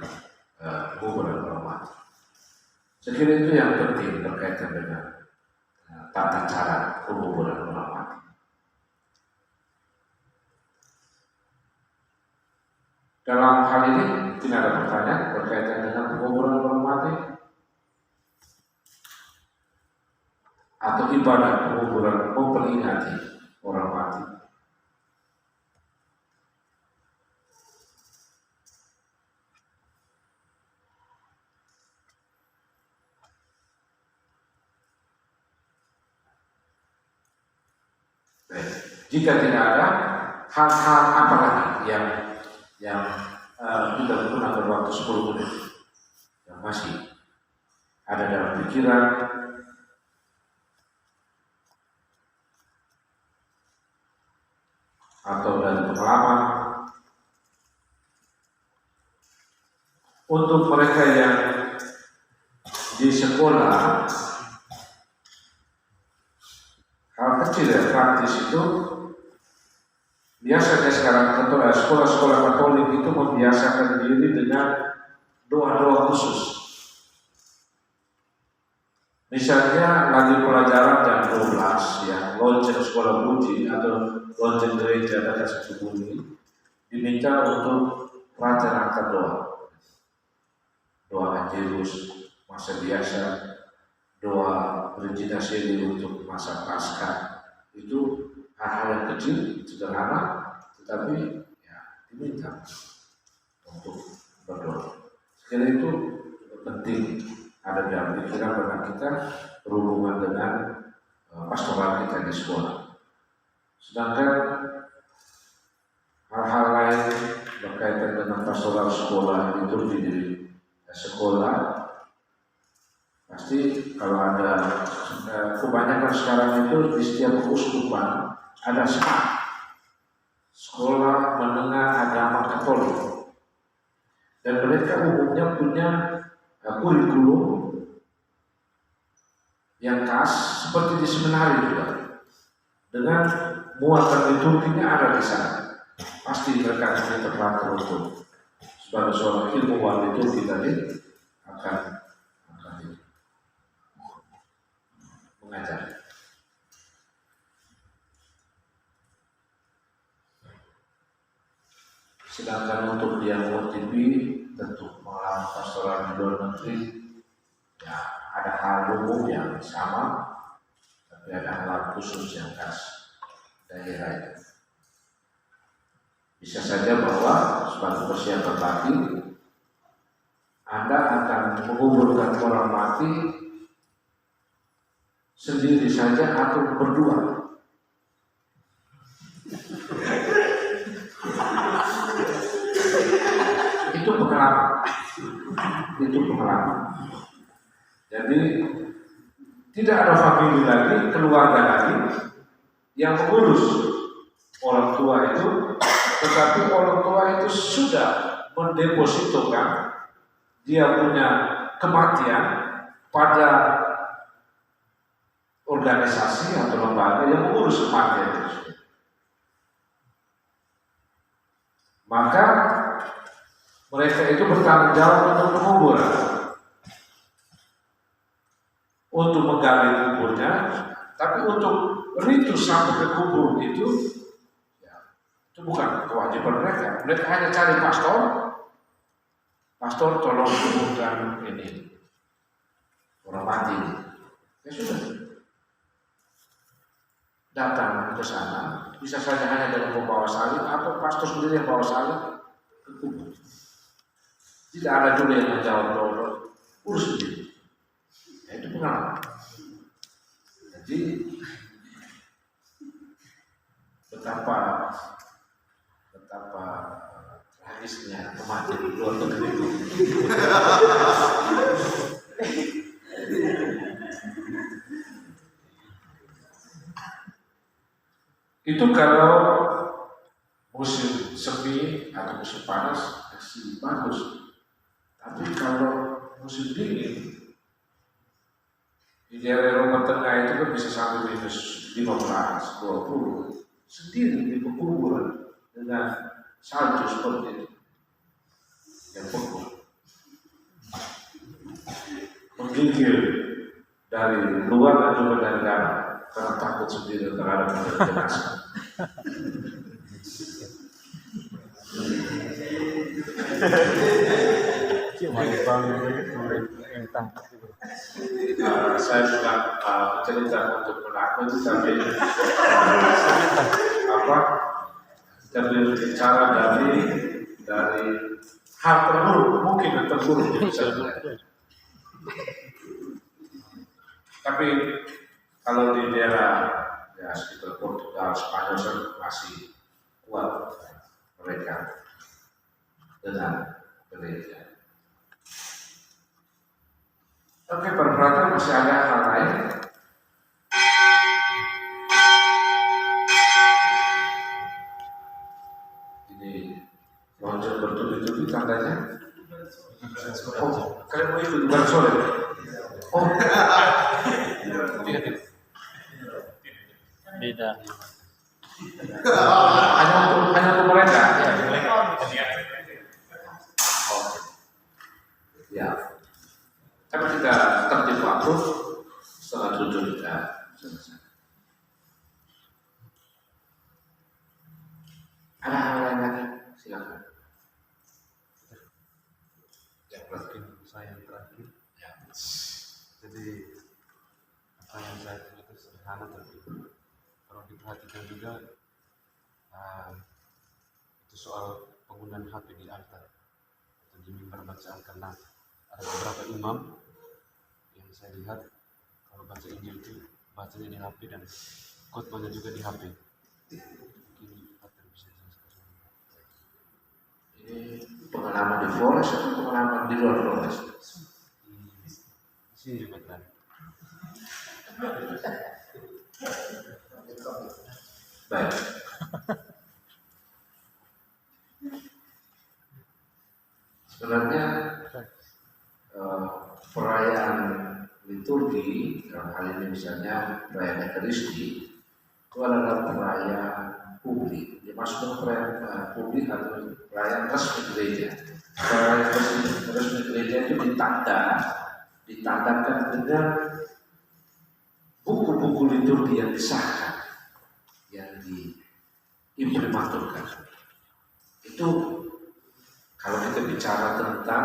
kuburan orang mati. Saya kira itu yang penting berkaitan dengan tata cara penguburan orang mati. Dalam hal ini tidak ada pertanyaan berkaitan dengan penguburan orang mati atau ibadah penguburan memperingati orang mati. Jika tidak ada hal-hal apa lagi yang kita pernah berwaktu 10 menit yang masih ada dalam pikiran atau dari pengalaman untuk mereka yang di sekolah, hal kecil ya praktis itu biasanya sekarang sekolah-sekolah Katolik itu membiasakan diri dengan doa-doa khusus. Misalnya lagi pelajaran jam 12 ya, lonceng sekolah budi atau lonceng gereja dan kasih bunyi, diminta untuk pelajaran angkat doa. Doa Angelus masa biasa, doa Regina Coeli untuk masa Paskah. Itu hal-hal yang kecil, sederhana, tetapi ya diminta untuk berdoa. Sekali itu penting ada dalam pikiran bahwa kita berhubungan dengan pastoral kita di sekolah. Sedangkan hal-hal lain berkaitan dengan pastoral sekolah itu di sekolah pasti kalau ada kebanyakan sekarang itu di setiap keuskupan ada sekolah menengah agama Katolik dan mereka umumnya punya kurikulum yang khas seperti di seminari juga dengan muatan liturginya ada di sana. Pasti mereka akan terlatih untuk sebagai seorang ilmuwan liturgi tadi akan mengajar. Sedangkan untuk yang OTP tentu pengalaman pastoral di luar negeri ya ada hal umum yang sama tapi ada hal khusus yang khas daerah itu. Bisa saja bahwa sebagai persiapan mati Anda akan menguburkan orang mati sendiri saja atau berdua. Itu pengalaman. Jadi tidak ada famili lagi, keluarga lagi yang mengurus orang tua itu, tetapi orang tua itu sudah mendepositokan dia punya kematian pada organisasi atau lembaga yang mengurus kematian itu. Maka mereka itu bertanggung jawab untuk mengubur, untuk menggali kuburnya, tapi untuk ritus sampai ke kubur itu, ya, itu bukan kewajiban mereka. Mereka hanya cari pastor tolong kuburkan ini orang mati. Ya sudah, datang ke sana, bisa saja hanya dengan membawa salib atau pastor sendiri yang bawa salib ke kubur. Tidak ada juga yang menjawab urus sendiri. Ya, itu pengalaman. Jadi betapa tragisnya kematian di luar negeri itu. Itu kalau musim semi atau musim panas masih bagus. Tapi kalau musim dingin di daerah Eropa Tengah itu kan bisa sampai minus 15, 20 sendiri di pekuburan dengan salju seperti itu yang penuh menggigil dari luar dan juga dari dalam karena takut sendiri terhadap jenazah. Saya sudah cerita untuk mengaku itu tapi kita berbicara dari hal terburuk mungkin yang terburuk tapi kalau di daerah ya sekitar Portugal, Spanyol masih kuat mereka dengan gereja. Oke, perhatian masih ada hal lain. Ini lonceng bertubi-tubi tandanya. Oh, kalian mau ikut bukan sore? Oh, beda. hanya untuk mereka. Ya. Karena kita tertib waktu, Ada hal lain lagi? Silakan. Ya, Mungkin saya yang terakhir. ya. Jadi apa yang saya tulis itu sederhana, tapi kalau diperhatikan juga itu soal penggunaan HP di altar atau di mimbar bacaan, karena ada beberapa imam yang saya lihat kalau baca Injil itu bacanya di HP dan khotbahnya juga di HP. Mungkin Pater bisa jelaskan. Ini pengalaman di Flores atau pengalaman di luar Flores? Di sini juga kan. Baik. Sebenarnya perayaan liturgi dalam hal ini misalnya perayaan Ekaristi itu adalah perayaan publik. Dimaksud perayaan publik atau perayaan resmi gereja. Perayaan resmi gereja itu ditandakan dengan buku-buku liturgi yang disahkan, yang diimplementurkan. Itu kalau kita bicara tentang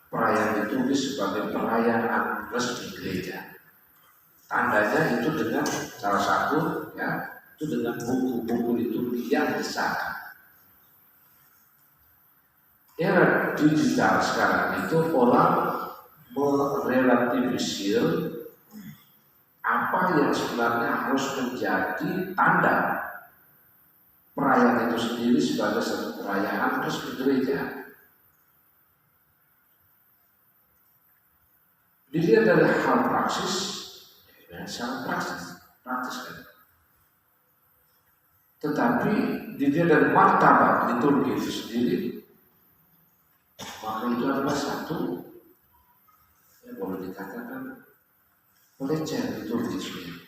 perayaan liturgi sebagai perayaan resmi gereja, tandanya itu dengan salah satu ya itu dengan buku-buku liturgi yang disahkan. Era digital sekarang itu orang merelativisir apa yang sebenarnya harus menjadi tanda perayaan itu sendiri sebagai satu perayaan resmi gereja. Dilihat dari hal praksis, ya sangat praktis kan. Tetapi dilihat dari martabat liturgi itu sendiri, maka itu adalah satu yang boleh dikatakan pelecehan liturgi sendiri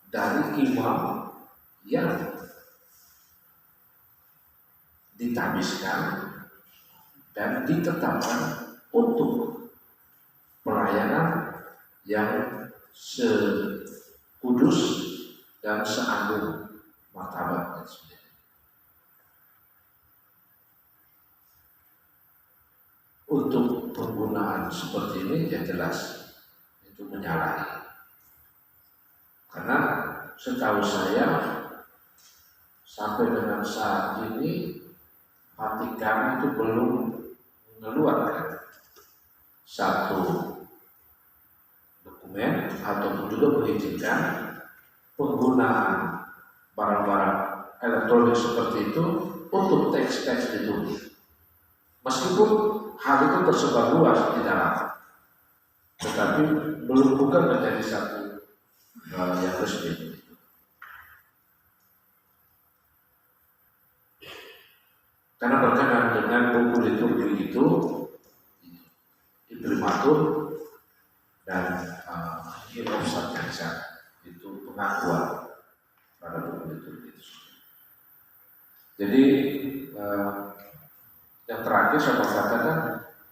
dari imam yang ditabiskan dan ditetapkan untuk pelayanan yang sekudus dan seagung martabatnya sendiri. Untuk penggunaan seperti ini ya jelas itu menyalahi. Karena setahu saya sampai dengan saat ini Vatikan itu belum mengeluarkan satu dokumen ataupun juga mengizinkan penggunaan barang-barang elektronik seperti itu untuk teks-teks liturgi. Meskipun hal itu tersebar luas di dalam, tetapi belum bukan menjadi satu yang resmi. Karena berkenaan dengan buku liturgi itu imprimatur dan inofsatkansa itu pengakuan pada buku liturgi itu. Jadi yang terakhir saya mau katakan,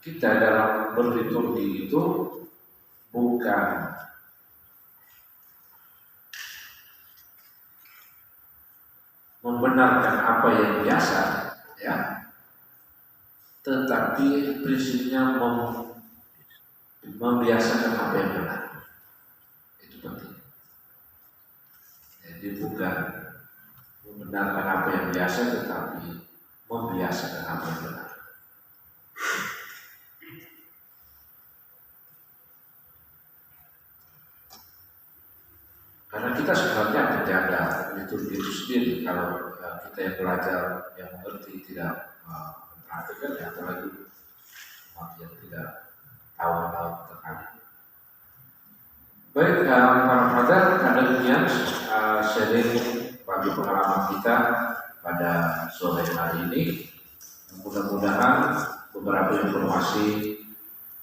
kita dalam berliturgi itu bukan membenarkan apa yang biasa, ya, tetapi prinsipnya membiasakan apa yang benar. Itu penting. Jadi bukan membenarkan apa yang biasa, tetapi membiasakan apa yang benar. Karena kita sebenarnya menjaga liturgi itu sendiri. Kalau kita yang belajar, yang mengerti, tidak memperhatikan, ya apalagi umat yang tidak tahu terkait. Baik, para father, demikian sharing bagi pengalaman kita pada sore hari ini. Mudah-mudahan beberapa informasi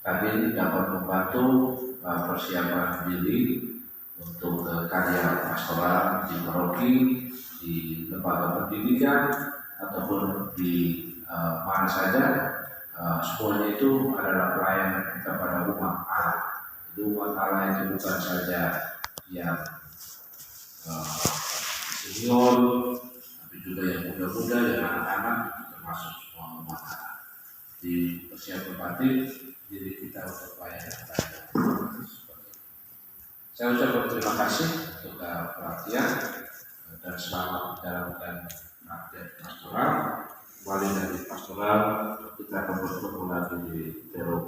tadi dapat membantu persiapan diri untuk karya pastoral di paroki, di lembaga pendidikan, ataupun di mana saja. Semuanya itu adalah pelayanan kita pada umat Allah. Umat Allah itu bukan saja yang senior, tapi muda dan anak-anak termasuk semua umat di persiapan batin diri kita untuk pelayanan. Saya ucapkan terima kasih untuk perhatian dan selamat menjalankan praktek pastoral. Kembali dari pastoral kita akan bertemu lagi di Terus.